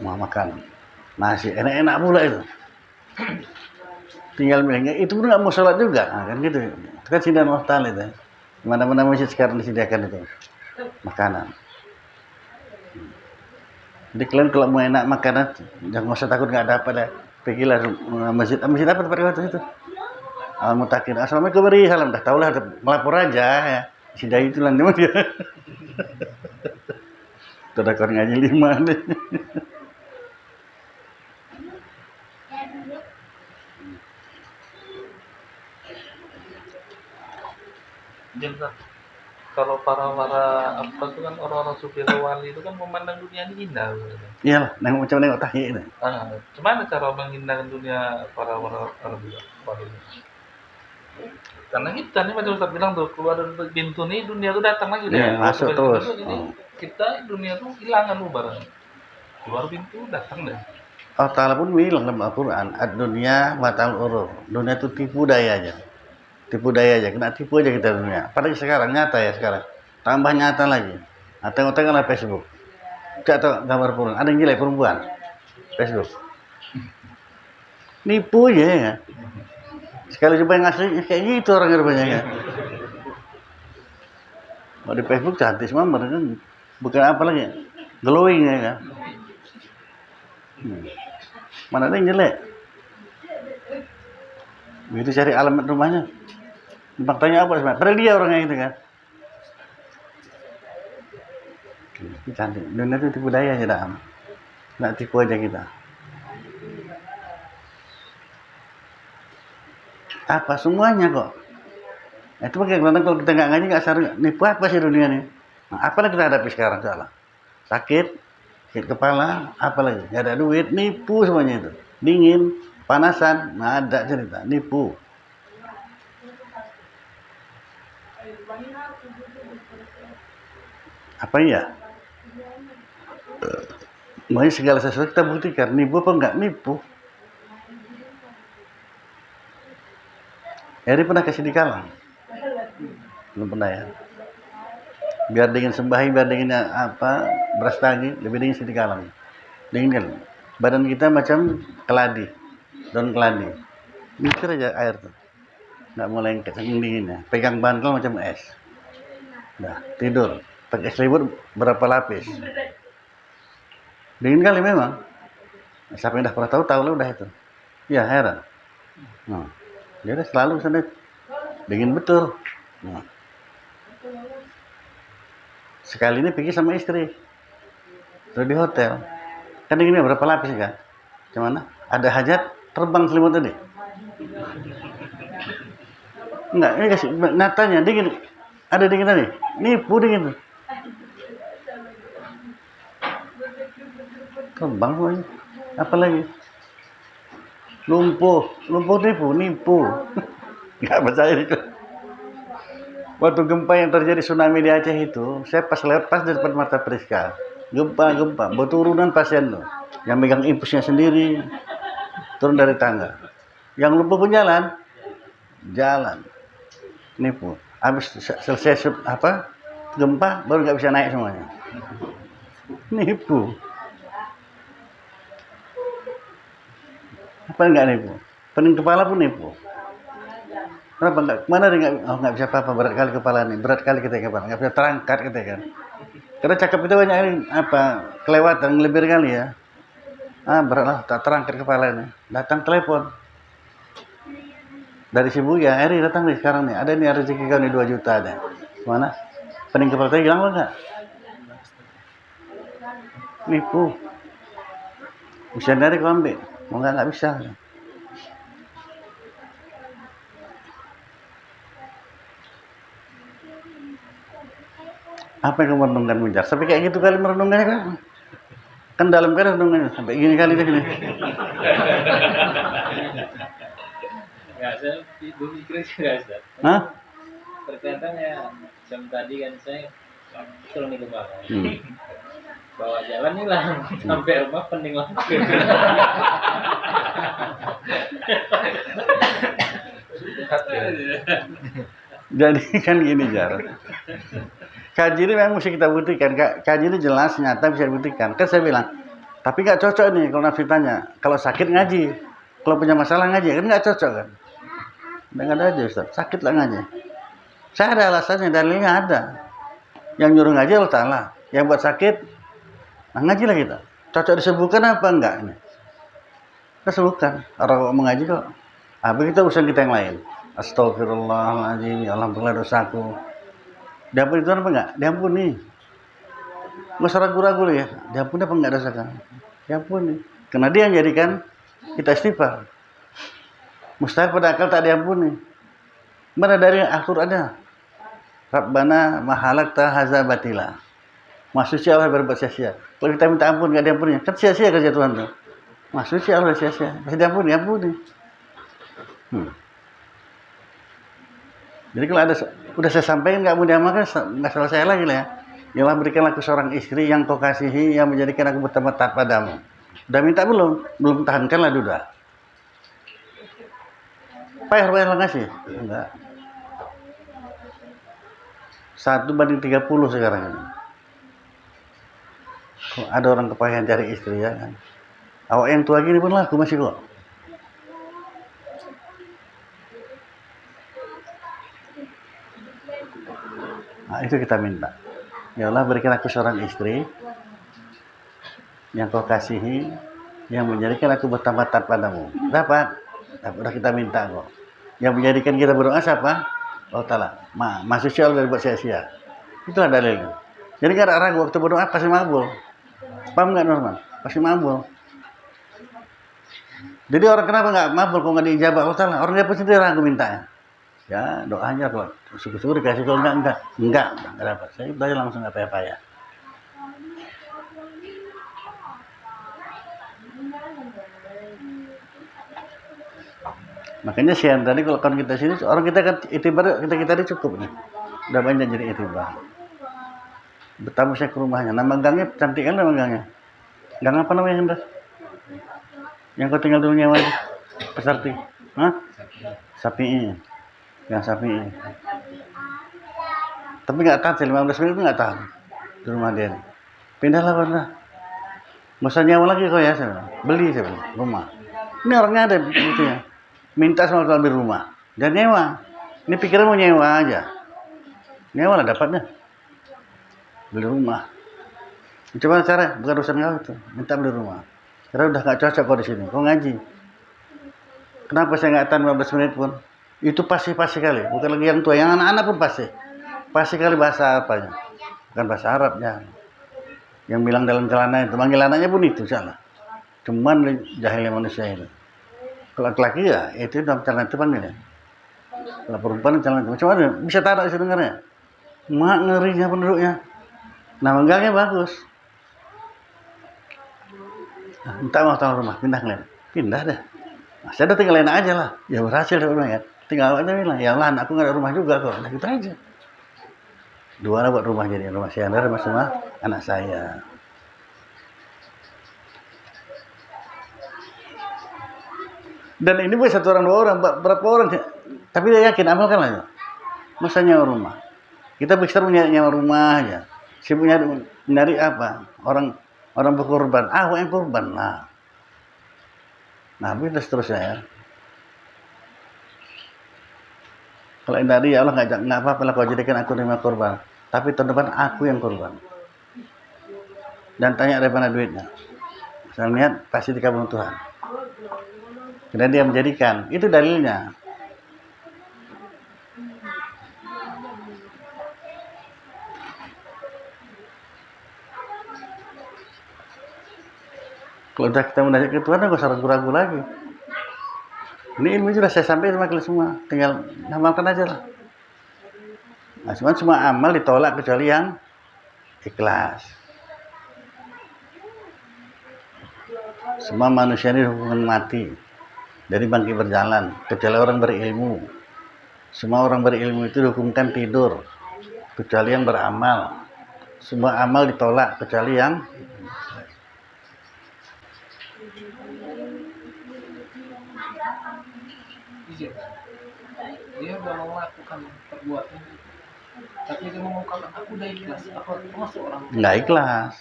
Mau makan nasi, enak-enak pula itu. Tinggal milihnya, itu pun nggak mau sholat juga, nah, kan gitu. Itu kan sindan Allah Ta'ala itu. Mana-mana masjid sekarang disediakan itu makanan. Jadi kalian kalau mau enak makanan, jangan usah takut nggak dapat ya. Pergilah masjid apa tempat waktu itu? Mutakin, assalamualaikum beri salam, dah tahulah melapor aja ya. Si Dai itu lah dia. Sudah kau ngaji 5 nih. Jadi kalau para apa itu kan orang-orang sufi wali itu kan memandang dunia ini indah. Iyalah, nengok tahi itu. Gimana cara mengindahkan dunia para orang wali? Karena kita nih macam Ustaz bilang tuh, keluar dari pintu nih dunia tuh datang lagi deh. Iya, masuk terus. Jadi kita dunia tuh hilangan barang. Keluar pintu datang deh. Allah Ta'ala pun bilang dalam Al-Quran, ad-dunya matal urur. Dunia itu tipu daya aja. Tipu daya aja, kena tipu aja kita dunia. Padahal sekarang nyata ya sekarang. Tambah nyata lagi. Nah, tengok-tengoklah Facebook. Tidak tahu gambar perempuan. Ada yang jelek perempuan. Facebook. Nipu aja ya. Sekali coba yang asli kayak gitu orangnya rupanya kan. Kalau di Facebook cantik semua mereka bukan apa lagi, glowing ya kan. Mana ada yang jelek? Begitu cari alamat rumahnya, tanya apa sebenarnya? Padahal dia orangnya itu kan. Ini cantik. Dunia itu tipu daya aja dah. Nak tipu aja kita. Apa semuanya kok? Itu bagaimana kalau kita nggak ngaji nggak sadar nipu apa sih dunia ini? Nah, apa yang kita hadapi sekarang salah? Sakit kepala, apa lagi? Nggak ada duit, nipu semuanya itu. Dingin, panasan, nggak ada cerita, nipu. Apa ya? Makanya segala sesuatu kita buktikan, nipu apa nggak nipu? Eri pernah kasih di Kalang? Belum pernah ya. Biar dingin sembahi, biar dinginnya apa beras tagi, lebih dingin di Kalang. Dingin kan? Badan kita macam keladi, daun keladi. Mikir aja air tuh, nggak mau lengket, saking dinginnya. Pegang bantal macam es. Nah tidur, pakai selimut berapa lapis. Dingin kali memang. Siapa yang udah pernah tahu lah udah itu. Ya heran. Nah. Dia selalu sana dingin betul. Nah. Sekali ini pergi sama istri, terus di hotel. Kan dinginnya berapa lapis kan? Gimana? Ada hajat terbang selimut tadi? Enggak, ini kasih nyatanya dingin. Ada di kita nih, nipu di kita. Kembang lagi, apa lagi? Lumpuh nipu. Nggak percaya itu. Waktu gempa yang terjadi tsunami di Aceh itu, saya pas lewat pas di depan mata Priska. Gempa, berturunan pasien tuh. Yang megang infusnya sendiri, turun dari tangga. Yang lumpuh pun jalan. Nipu. Habis selesai gempa, baru nggak bisa naik semuanya. Nipu. Apa nggak nipu? Pening kepala pun nipu. Kenapa nggak? Mana dia nggak bisa apa-apa, berat kali kepala nih, berat kali kita kepala, nggak bisa terangkat kita kan. Karena cakap itu banyak ini kelewatan, lebih kali ya. Berat lah, tak terangkat kepala ini. Datang telepon dari si Buya, Eri datang nih sekarang nih, ada nih rezeki kau nih 2 juta ada. Mana? Pening kepala tadi hilang nggak? Nipu. Bisa dari kau ambil, mau nggak bisa. Apa yang kamu renungkan Mujar? Sampai kayak gitu kali merenungkannya kan? Kan dalam kali renungannya sampai gini kali deh gini. Nggak, saya mikir juga Ustaz. Hah? Ternyata ya jam tadi kan saya turun di rumah. Bawa jalan hilang sampai rumah pening lagi. Jadi kan gini Jar. Kaji ini memang mesti kita buktikan. Kaji ini jelas, nyata bisa dibuktikan. Kan saya bilang, tapi nggak cocok nih kalau Nafi tanya. Kalau sakit ngaji, kalau punya masalah ngaji, kan nggak cocok kan? Nggak ada aja Ustaz, sakit lah ngaji. Saya ada alasannya, dalilnya ada. Yang nyuruh ngaji Allah Ta'ala. Yang buat sakit, nah ngaji lah kita. Cocok disebutkan apa enggak ini? Kita sebutkan. Orang mengaji kok. Begitu urusan kita yang lain. Astagfirullahaladzim, ya Alhamdulillah dosaku. Diampuni Tuhan apa enggak? Diampuni. Nggak usah ragu-ragu ya. Diampuni apa enggak dosa kan? Diampuni. Karena dia yang jadikan kita istighfar. Mustahil pada akal tak diampuni. Mana dari Al-Qur'annya? Rabbana mahalakta haza batila. Maksudnya Allah berbuat sia-sia. Kalau kita minta ampun enggak diampuni, kan sia-sia kerja Tuhan tuh. Maksudnya Allah sia-sia. Masih diampuni. Jadi kalau ada udah saya sampaikan nggak mau diamalkan, nggak salah saya lagi lah ya. Ya Allah berikanlah aku seorang istri yang kau kasihi, yang menjadikan aku bertambah taat padamu. Udah minta belum? Belum, tahankanlah dulu. Payah ngasih? Enggak. 1:30 sekarang ini. Kok ada orang kepayahan cari istri ya kan? Awak yang tua gini pun laku masih kok. Nah, itu kita minta. Ya Allah berikan aku seorang istri yang kau kasihi, yang menjadikan aku bertambah taat padamu. Dapat. Udah kita minta kok. Yang menjadikan kita berdoa siapa? Allah Ta'ala. Manusia Allah dari buat sia-sia. Itulah dalilnya. Jadi gak ada ragu waktu berdoa pasti mabul. Paham nggak Norman? Pasti mabul. Jadi orang kenapa nggak mabul kalau nggak diijabah Allah Ta'ala? Orang dia pasti ragu mintanya. Ya doanya kalau syukur-syukur dikasih, kalau enggak dapat. Saya udah langsung nggak payah-payah. Makanya siang tadi kalau kita sini orang kita kan itibar kita tadi cukup nih. Udah banyak jadi itibar. Bertamu saya ke rumahnya. Nama gangnya cantik kan nama gangnya. Gang apa namanya Hendra? Yang kau tinggal dulu nyewa itu? Pesarti. Hah? Sapi. Yang sapi. Tapi nggak tahan, 15 menit itu nggak tahan di rumah dia. Pindahlah pernah. Nggak usah nyewa lagi kau ya, saya bilang. Beli saya bilang, rumah. Ini orangnya ada gitu ya. Minta sama ambil rumah. Dan nyewa. Ini pikiran mau nyewa aja. Nyewa lah dapatnya. Beli rumah. Coba cara, bukan urusan kau itu. Minta beli rumah. Karena udah nggak cocok kau di sini. Kau ngaji. Kenapa saya nggak tahan 15 menit pun? Itu pasti kali, bukan lagi yang tua, yang anak-anak pun pasti kali bahasa apanya, bukan bahasa Arabnya. Yang bilang dalam celana itu, manggil anaknya pun itu salah. Cuman jahilnya manusia itu. Kalau laki ya itu dalam celana itu panggilnya. Kalau perempuan celana itu, macam mana bisa taruh itu dengarnya? Mak ngerinya penduduknya. Nah, menggangnya bagus. Nah, minta mau tahu rumah, pindah kalian. Pindah deh. Nah, saya udah tinggal enak aja lah. Ya berhasil dia bilang ya. Tinggal aja bilang, ya Allah anakku nggak ada rumah juga kok. Nah, gitu aja. Dua lah buat rumah jadi. Rumah si Andar sama semua anak saya. Dan ini bukan satu orang dua orang, berapa orang. Tapi dia yakin amalkan aja. Masa nyawa rumah. Kita bisa nyawa rumah aja. Sibuknya nyari apa? Orang berkorban. Ah, yang korban lah. Nah, begitu seterusnya ya. Kalau dari ya Allah nggak apa-apa lah kau jadikan aku terima korban. Tapi tahun depan aku yang korban. Dan tanya dari mana duitnya. Saya lihat pasti dikabulkan Tuhan. Karena dia menjadikan. Itu dalilnya. Kalau udah kita menajak ke Tuhan, nggak usah ragu-ragu lagi. Ini ilmu sudah saya sampaikan sama kalian semua, tinggal amalkan aja lah. Nah, semua amal ditolak kecuali yang ikhlas. Semua manusia ini hukuman mati dari bangkit berjalan, kecuali orang berilmu. Semua orang berilmu itu dihukumkan tidur, kecuali yang beramal. Semua amal ditolak kecuali yang dia udah melakukan perbuatan, tapi dia mengungkapkan aku udah ikhlas. Aku termasuk orang nggak ikhlas.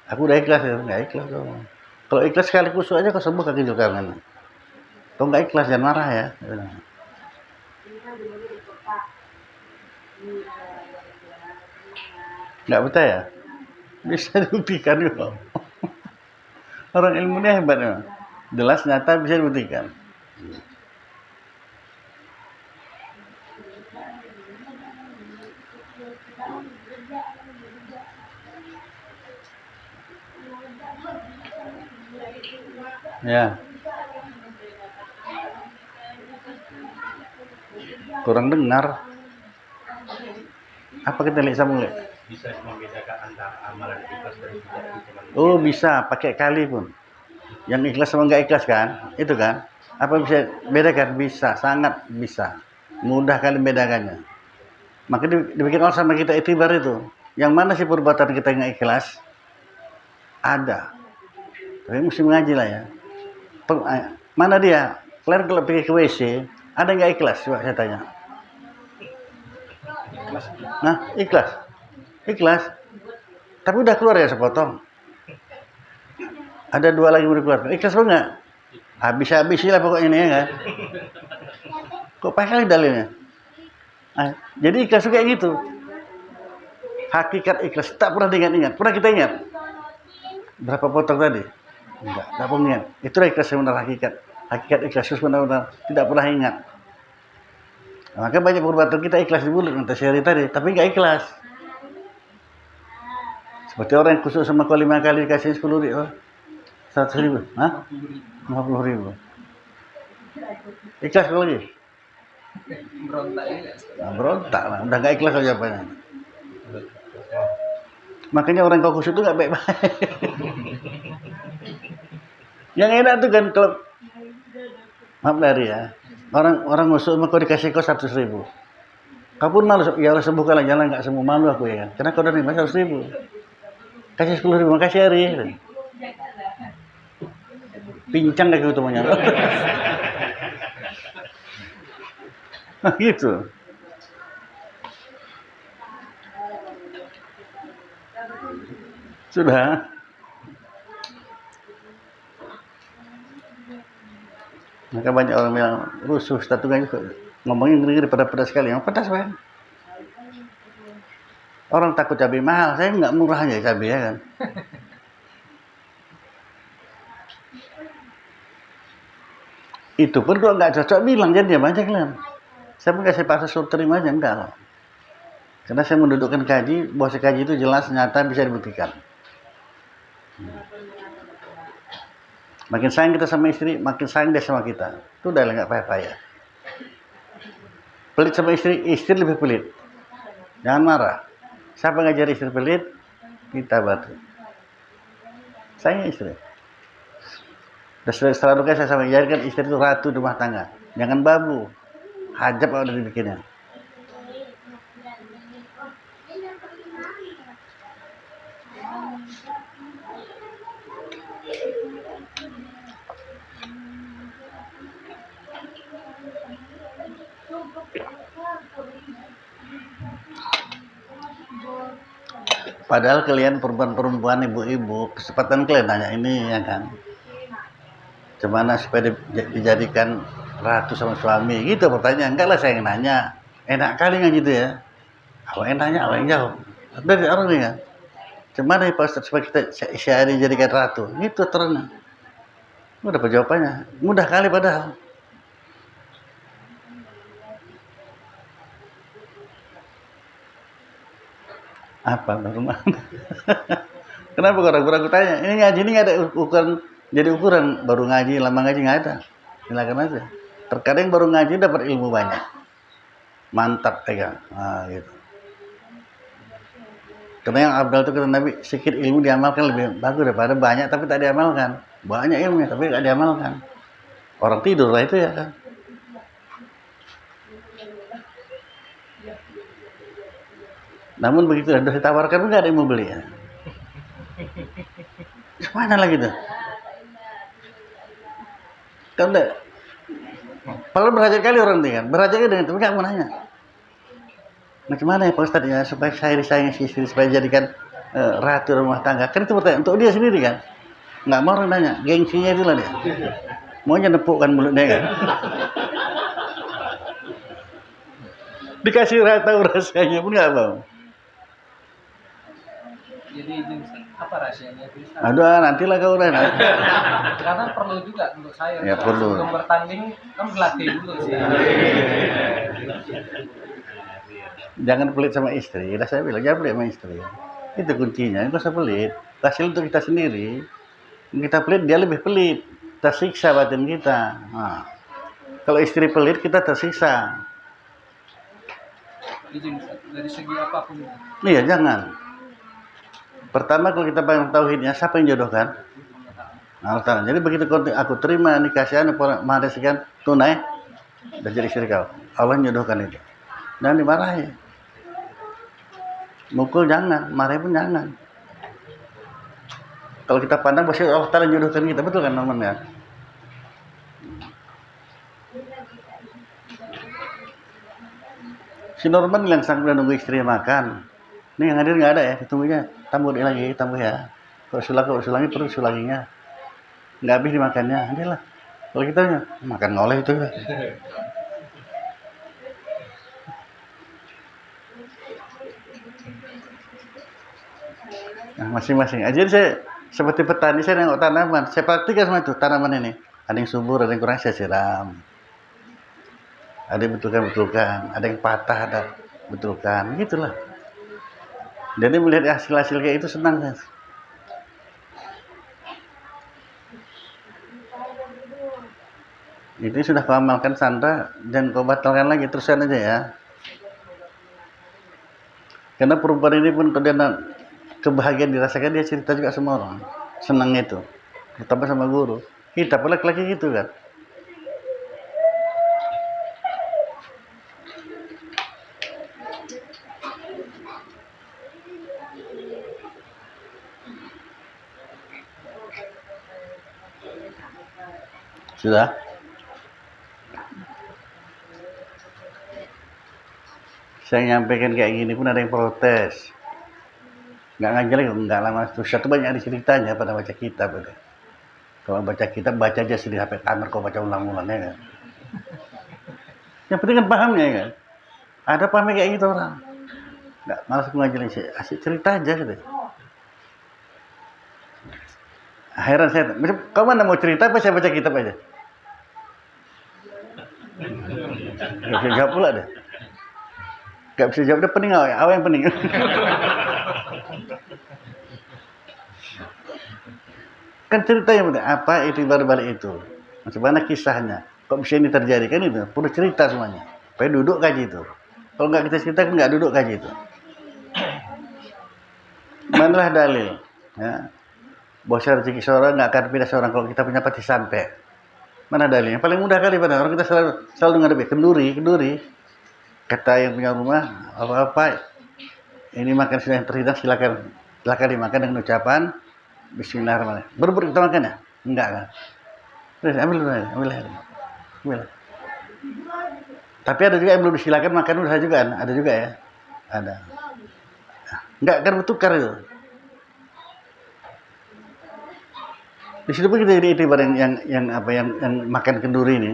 Aku udah ikhlas ya, nggak ikhlas dong. Kalau ikhlas sekali kusuk aja kau sembuh kaki jokangan. Kau nggak ikhlas jangan marah ya. Nggak betah ya? Bisa dibuktikan kok. Orang ilmunya hebat ya. Jelas nyata bisa dibuktikan. Ya. Kurang dengar. Apa kita lihat sama lihat? Bisa membedakan antara amalan ikhlas dan tidak itu. Oh bisa, pakai kali pun. Yang ikhlas sama nggak ikhlas kan? Itu kan? Apa bisa bedakan? Bisa, sangat bisa. Mudah kali bedakannya. Maka dibikin orang sama kita itibar itu. Yang mana sih perbuatan kita yang ikhlas? Ada. Tapi mesti mengaji lah ya. Mana dia? Kalian kalau pergi ke WC, ada nggak ikhlas? Coba saya tanya. Nah, ikhlas. Ikhlas. Tapi udah keluar ya sepotong. Ada dua lagi mau keluar. Ikhlas apa enggak? Habis-habis lah pokoknya ini ya kan. Kok pakai dalilnya? Jadi ikhlas kayak gitu. Hakikat ikhlas tak pernah diingat-ingat. Pernah kita ingat? Berapa potong tadi? Enggak pernah ingat. Itulah ikhlas yang benar hakikat. Hakikat ikhlas benar-benar tidak pernah ingat. Nah, maka banyak perbuatan kita ikhlas di mulut nanti sehari tadi, tapi nggak ikhlas. Seperti orang yang kusuk sama kau 5 kali dikasih 10.000, 100.000, hah? 50.000. Ikhlas kau lagi? berontak ya. Nah, berontak lah, udah nggak ikhlas aja apanya. Makanya orang kau kusuk itu nggak baik-baik. Yang enak tuh kan kalau maaf dari ya. Orang musuh kau dikasih kau 100.000. Kau pun malu, ya Allah sembuhkanlah, jangan nggak sembuh, malu aku ya kan. Karena kau udah nerima 100.000. Kasih 10.000, makasih hari. Pincang kaki itu menyala. Gitu. Sudah. Maka banyak orang bilang rusuh, satu kan juga ngomongin ngeri-ngeri pedas-pedas sekali. Yang pedas kan? Orang takut cabai mahal, saya nggak murah aja cabai ya kan. Itu pun kalau nggak cocok bilang jadi diam aja kalian. Saya pun kasih paksa suruh terima aja enggak lah. Karena saya mendudukkan kaji, bahwa kaji itu jelas nyata bisa dibuktikan. Makin sayang kita sama istri, makin sayang dia sama kita. Itu udah nggak payah-payah. Pelit sama istri, istri lebih pelit. Jangan marah. Siapa ngajar istri pelit? Kita batu. Saya istri. Dan selalu kan saya sama ajarkan istri itu ratu rumah tangga. Jangan babu. Hajab kalau udah dibikinnya. Padahal kalian perempuan-perempuan, ibu-ibu, kesempatan kalian nanya ini ya kan. Gimana supaya dijadikan ratu sama suami gitu pertanyaan. Enggak lah saya yang nanya. Enak kali nggak gitu ya. Awak yang nanya, awak yang jawab. Dari orang nih kan. Gimana ya Pak Ustadz supaya kita sehari jadikan ratu. Gitu terang. Udah jawabannya. Mudah kali padahal. Apa baru mana? Kenapa kau ragu-ragu tanya? Ini ngaji ini nggak ada ukuran, jadi ukuran baru ngaji, lama ngaji nggak ada. Silakan aja. Terkadang baru ngaji dapat ilmu banyak. Mantap pegang. Nah, gitu. Karena yang abdal itu kata Nabi, sedikit ilmu diamalkan lebih bagus daripada banyak tapi tak diamalkan. Banyak ilmu tapi tak diamalkan. Orang tidur lah itu ya kan. Namun begitu sudah ditawarkan pun nggak ada yang mau beli ya. Mana lagi tuh? Kan enggak. Padahal berhajar kali orang ini kan. Berhajar dengan itu nggak mau nanya. Macam mana ya Pak Ustadz ya supaya saya disayangi istri supaya jadikan ratu rumah tangga. Kan itu pertanyaan untuk dia sendiri kan. Nggak mau orang nanya. Gengsinya itulah dia. Maunya nepukkan mulutnya kan. Dikasih tahu rahasianya pun nggak mau. Jadi apa rahasianya? Aduh, nantilah kau udah. Karena perlu juga untuk saya. Ya, perlu. Sebelum bertanding kan berlatih dulu sih. Jangan pelit sama istri. Udah saya bilang jangan pelit sama istri. Itu kuncinya. Enggak usah pelit. Hasil untuk kita sendiri. Kita pelit dia lebih pelit. Tersiksa batin kita. Nah, kalau istri pelit kita tersiksa. Izin dari segi apapun. Iya jangan. Pertama kalau kita bangun tauhidnya, siapa yang jodohkan? Allah Ta'ala. Jadi begitu aku terima nikahnya, mahar sekian tunai, dan jadi istri kau. Allah jodohkan itu. Dan dimarahi. Mukul jangan, marahi pun jangan. Kalau kita pandang pasti Allah Ta'ala jodohkan kita, betul kan teman-teman ya? Si Norman yang sambil nunggu istri makan. Ini yang hadir nggak ada ya, ditunggunya. Tambah lagi, tambah ya. Kalau sulangnya perlu sulanginya. Nggak habis dimakannya, adalah. Kalau kita makan ngoleh itu. Nah, masing-masing. Aja saya seperti petani, saya nengok tanaman. Saya praktikkan semua itu tanaman ini. Ada yang subur, ada yang kurang saya siram. Ada yang betulkan. Ada yang patah, ada betulkan. Gitulah. Jadi melihat hasil-hasil kayak itu senang kan. Itu sudah kau amalkan Sandra dan kau batalkan lagi terusan aja ya. Karena perempuan ini pun kalau dia kebahagiaan dirasakan dia cerita juga sama orang. Senang itu. Terutama sama guru. Kita pun laki-laki gitu kan. Sudah? Saya nyampaikan kayak gini pun ada yang protes. Nggak ngajar, nggak lama susah. Itu banyak ceritanya pada baca kitab. Kalau baca kitab, baca aja sendiri sampai kamar kau baca ulang-ulang ya kan. Yang penting kan pahamnya kan. Ada pahamnya kayak gitu orang. Nggak malas ngajarin sih, asik cerita aja gitu. Heran saya, kau mana mau cerita apa saya baca kitab aja? Gak bisa jawab pula deh. Gak bisa jawab, dia pening awak yang pening. Kan ceritanya penting, apa itu balik itu? Macam mana kisahnya? Kok bisa ini terjadi? Kan itu, perlu cerita semuanya. Supaya duduk kaji itu. Kalau nggak kita cerita kan nggak duduk kaji itu. Manalah dalil, ya. Bahwa rezeki seorang nggak akan pindah seorang kalau kita punya pati sampai. Mana dalilnya? Paling mudah kali pada orang kita selalu dengar kenduri. Kata yang punya rumah, apa-apa ini makan sudah yang terhidang silakan dimakan dengan ucapan Bismillahirrahmanirrahim. Berburu kita makan ya? Enggak kan? Terus ambil. Tapi ada juga yang belum disilakan makan udah juga kan? Ada juga ya? Ada. Enggak kan bertukar itu. Di situ pun kita jadi itu yang makan kenduri ini.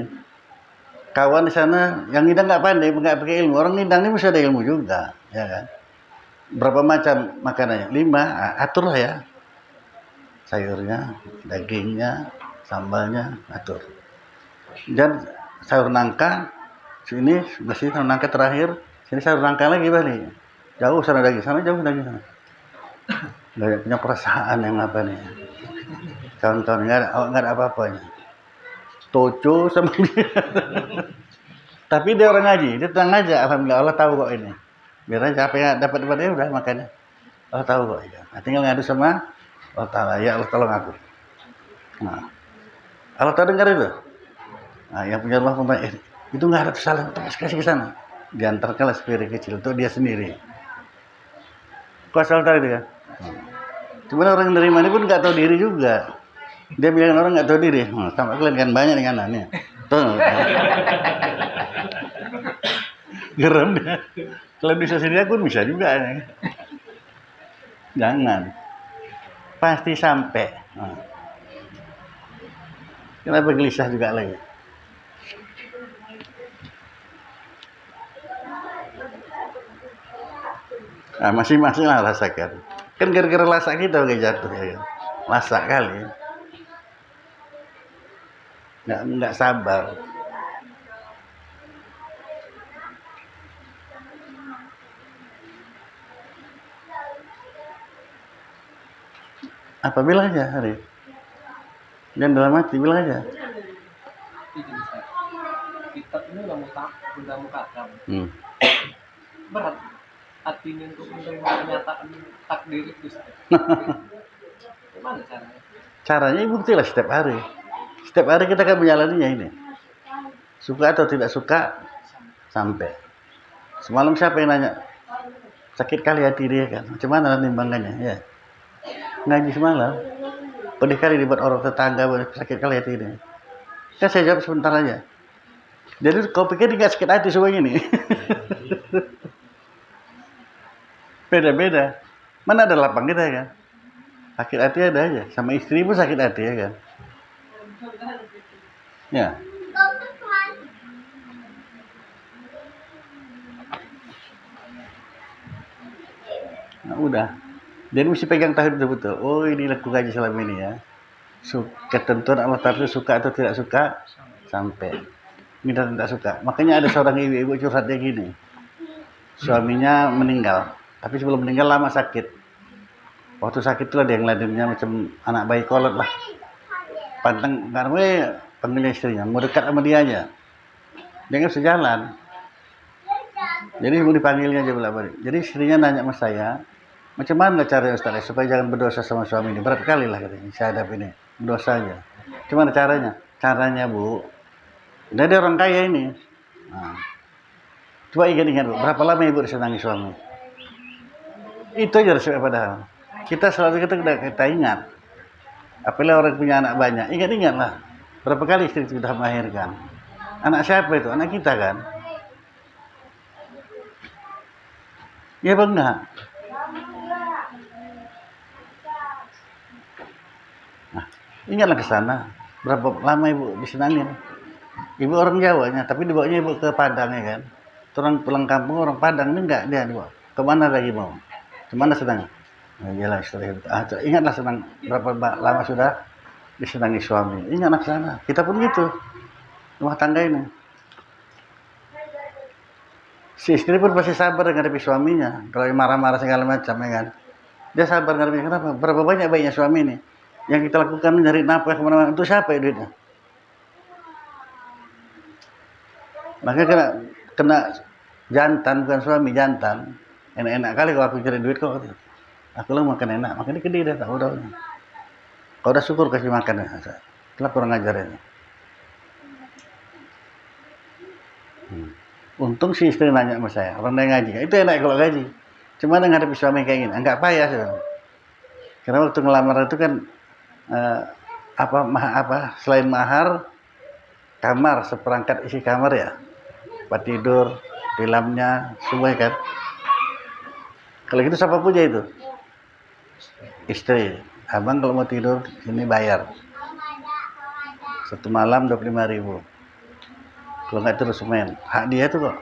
Kawan di sana yang ngidang nggak pandai, nggak pakai ilmu. Orang ngidang ini mesti ada ilmu juga, ya kan? Berapa macam makanannya? 5, atur lah ya. Sayurnya, dagingnya, sambalnya, atur. Dan sayur nangka, sini sebelah sini sayur nangka terakhir, sini sayur nangka lagi balik. Jauh sana daging, sana jauh daging sana. Nggak punya perasaan yang apa nih. Kawan-kawan nggak ada apa-apanya. Toco sama dia. Tapi dia orang ngaji, dia tenang aja. Alhamdulillah Allah tahu kok ini. Biar aja apa yang dapat dia udah makannya. Allah tahu kok. Ya. Nah, tinggal ngadu sama Allah Taala. Ya Allah tolong aku. Nah, Allah tahu dengar itu. Nah, yang punya rumah pemain itu nggak ada kesalahan. Kasih ke sana. Diantarkanlah sepiring kecil untuk dia sendiri. Kau asal tahu itu kan? Cuma orang nerima ini pun nggak tahu diri juga. Dia bilang orang nggak tahu diri. Sama kalian kan banyak dengan anaknya. Tuh. Geram dia. Kalau bisa sendiri pun bisa juga. Jangan. Pasti sampai. Kenapa gelisah juga lagi? Nah, masing-masing lah rasakan. Kan gara-gara lasak kita pakai jatuh ya. Lasak kali. Nggak sabar. Apa bilang aja hari? Dan dalam hati bilang aja. Kitab ini udah mau kacang. Berat hatinya untuk menerima kenyataan takdir itu. Gimana caranya? Caranya buktilah setiap hari. Setiap hari kita akan menjalaninya ini. Suka atau tidak suka, sampai. Semalam siapa yang nanya? Sakit kali hati dia kan. Macam mana nimbangannya? Ya. Ngaji semalam. Pedih kali dibuat orang tetangga, sakit kali hati ini. Kan saya jawab sebentar aja. Jadi kau pikir dia sakit hati semua ini? Beda-beda. Mana ada lapang kita kan? Sakit hati ada aja. Sama istri pun sakit hati ya kan? Ya. Nah, udah. Jadi mesti pegang tahu betul-betul. Oh, ini laku gaji selama ini ya. Ketentuan Allah Ta'ala suka atau tidak suka sampai. Kita tidak suka. Makanya ada seorang ibu curhatnya gini. Suaminya meninggal. Tapi sebelum meninggal lama sakit. Waktu sakit itulah dia ngeladennya macam anak bayi kolot lah. Pantang karena panggilnya istrinya, mau dekat sama dia aja. Dia nggak bisa jalan. Jadi mau dipanggilnya aja bolak-balik. Jadi istrinya nanya sama saya, macam mana caranya Ustaz supaya jangan berdosa sama suami ini? Berat kali lah katanya, saya hadap ini. Berdosa aja. Gimana caranya? Caranya Bu, dia orang kaya ini. Nah, coba ingat-ingat Bu, berapa lama Ibu disenangi suami? Itu aja resepnya padahal. Kita selalu kita ingat. Apalagi orang punya anak banyak, ingat-ingat lah. Berapa kali istri sudah melahirkan? Anak siapa itu? Anak kita kan? Ya bangga. Nah, ingatlah ke sana. Berapa lama Ibu disenangin? Ibu orang Jawanya, tapi dibawanya Ibu ke Padang ya kan? Orang pulang kampung, orang Padang ini enggak dia dibawa. Kemana lagi mau? Kemana senang? Nah, iyalah istri. Ingatlah senang berapa lama sudah disenangi suami. Ingat anak sana. Kita pun gitu. Rumah tangga ini. Si istri pun pasti sabar menghadapi suaminya. Kalau marah-marah segala macam ya kan. Dia sabar menghadapi. Kenapa? Berapa banyak baiknya suami ini. Yang kita lakukan mencari nafkah kemana-mana. Untuk siapa ya duitnya? Makanya kena jantan, bukan suami, jantan. Enak-enak kali kalau aku cari duit kok. Aku lah makan enak, makan gede dah tak udah. Kau udah syukur kasih makan ya. Itulah kurang ajar ini. Untung si istri nanya sama saya, orang yang ngaji, itu enak kalau ngaji. Cuma menghadapi suami kayak gini, enggak payah sih. Karena waktu ngelamar itu kan selain mahar, kamar seperangkat isi kamar ya, tempat tidur, tilamnya, semua kan. Kalau gitu siapa punya itu? Istri. Abang kalau mau tidur sini bayar. Satu malam 25.000. Kalau nggak tidur semen, hak dia tuh kok.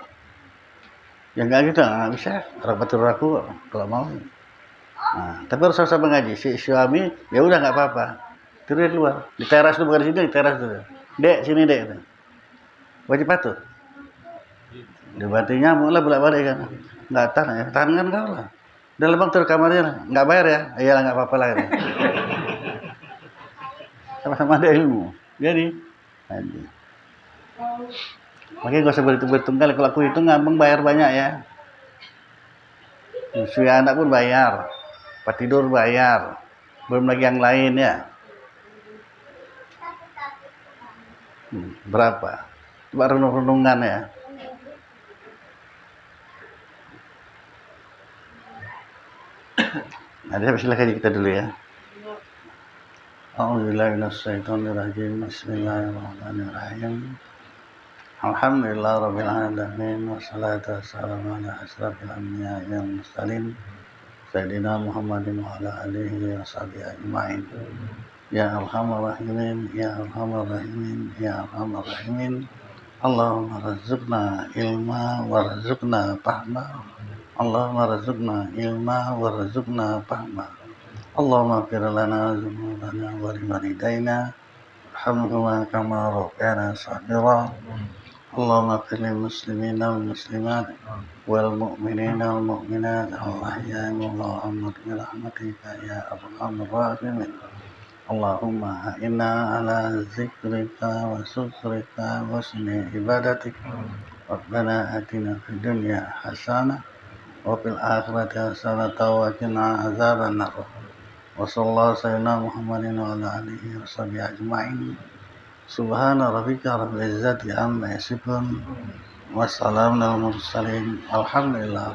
Ya nggak gitu, nggak bisa. Rapat tidur aku kok, kalau mau. Nah, tapi harus sama ngaji. Si suami, ya udah nggak apa-apa. Tidur di luar, di teras tuh, bukan di sini, di teras tuh. Dek, sini dek. Wajib patuh. Dibati nyamuk lah bolak-balik kan. Nggak tahan ya, tahan kan kau lah. Udah lebang tidur kamarnya, nggak bayar ya? Iyalah nggak apa-apa lah. Ya. Sama-sama ada ilmu. Jadi, makanya gak usah berhitung-berhitung kali. Kalau aku hitung abang bayar banyak ya. Suami anak pun bayar, tempat tidur bayar, belum lagi yang lain ya. Berapa? Coba renung-renungan ya. Ada silakan kita dulu ya. A'udzubillahi minasyaitonirrajim. Bismillahirrahmanirrahim. Alhamdulillah rabbil alamin wassalatu wassalamu ala asrofil anbiya'i wal mursalin sayyidina Muhammadin wa ala alihi washabihi ajmain. Ya arhamar rahimin, ya arhamar rahimin, ya arhamar rahimin. Allahumma razuqna ilma warzuqna fahma. Allahumma razuqna ilma warzuqna fahma. Allahumma ighfir lana dzunubana wa liwalidayna warhamhuma kama rabbayana shaghira. Allahumma ighfir lil muslimina wal muslimat wal mu'minina wal mu'minat al-ahya'i wal amwat bi rahmatika ya arhamar rahimin. Allahumma inna ala zikrika wa syukrika wa husni ibadatik. Rabbana atina fid dunya hasanah wa fil akhirati hasanah wa qina azaban nar. Wassallallahu sayyidina Muhammadin wa ala alihi washabihi ajma'in. Subhana rabbika rabbil izzati amma yasifun. Wassalamun alal mursalin. Alhamdulillah.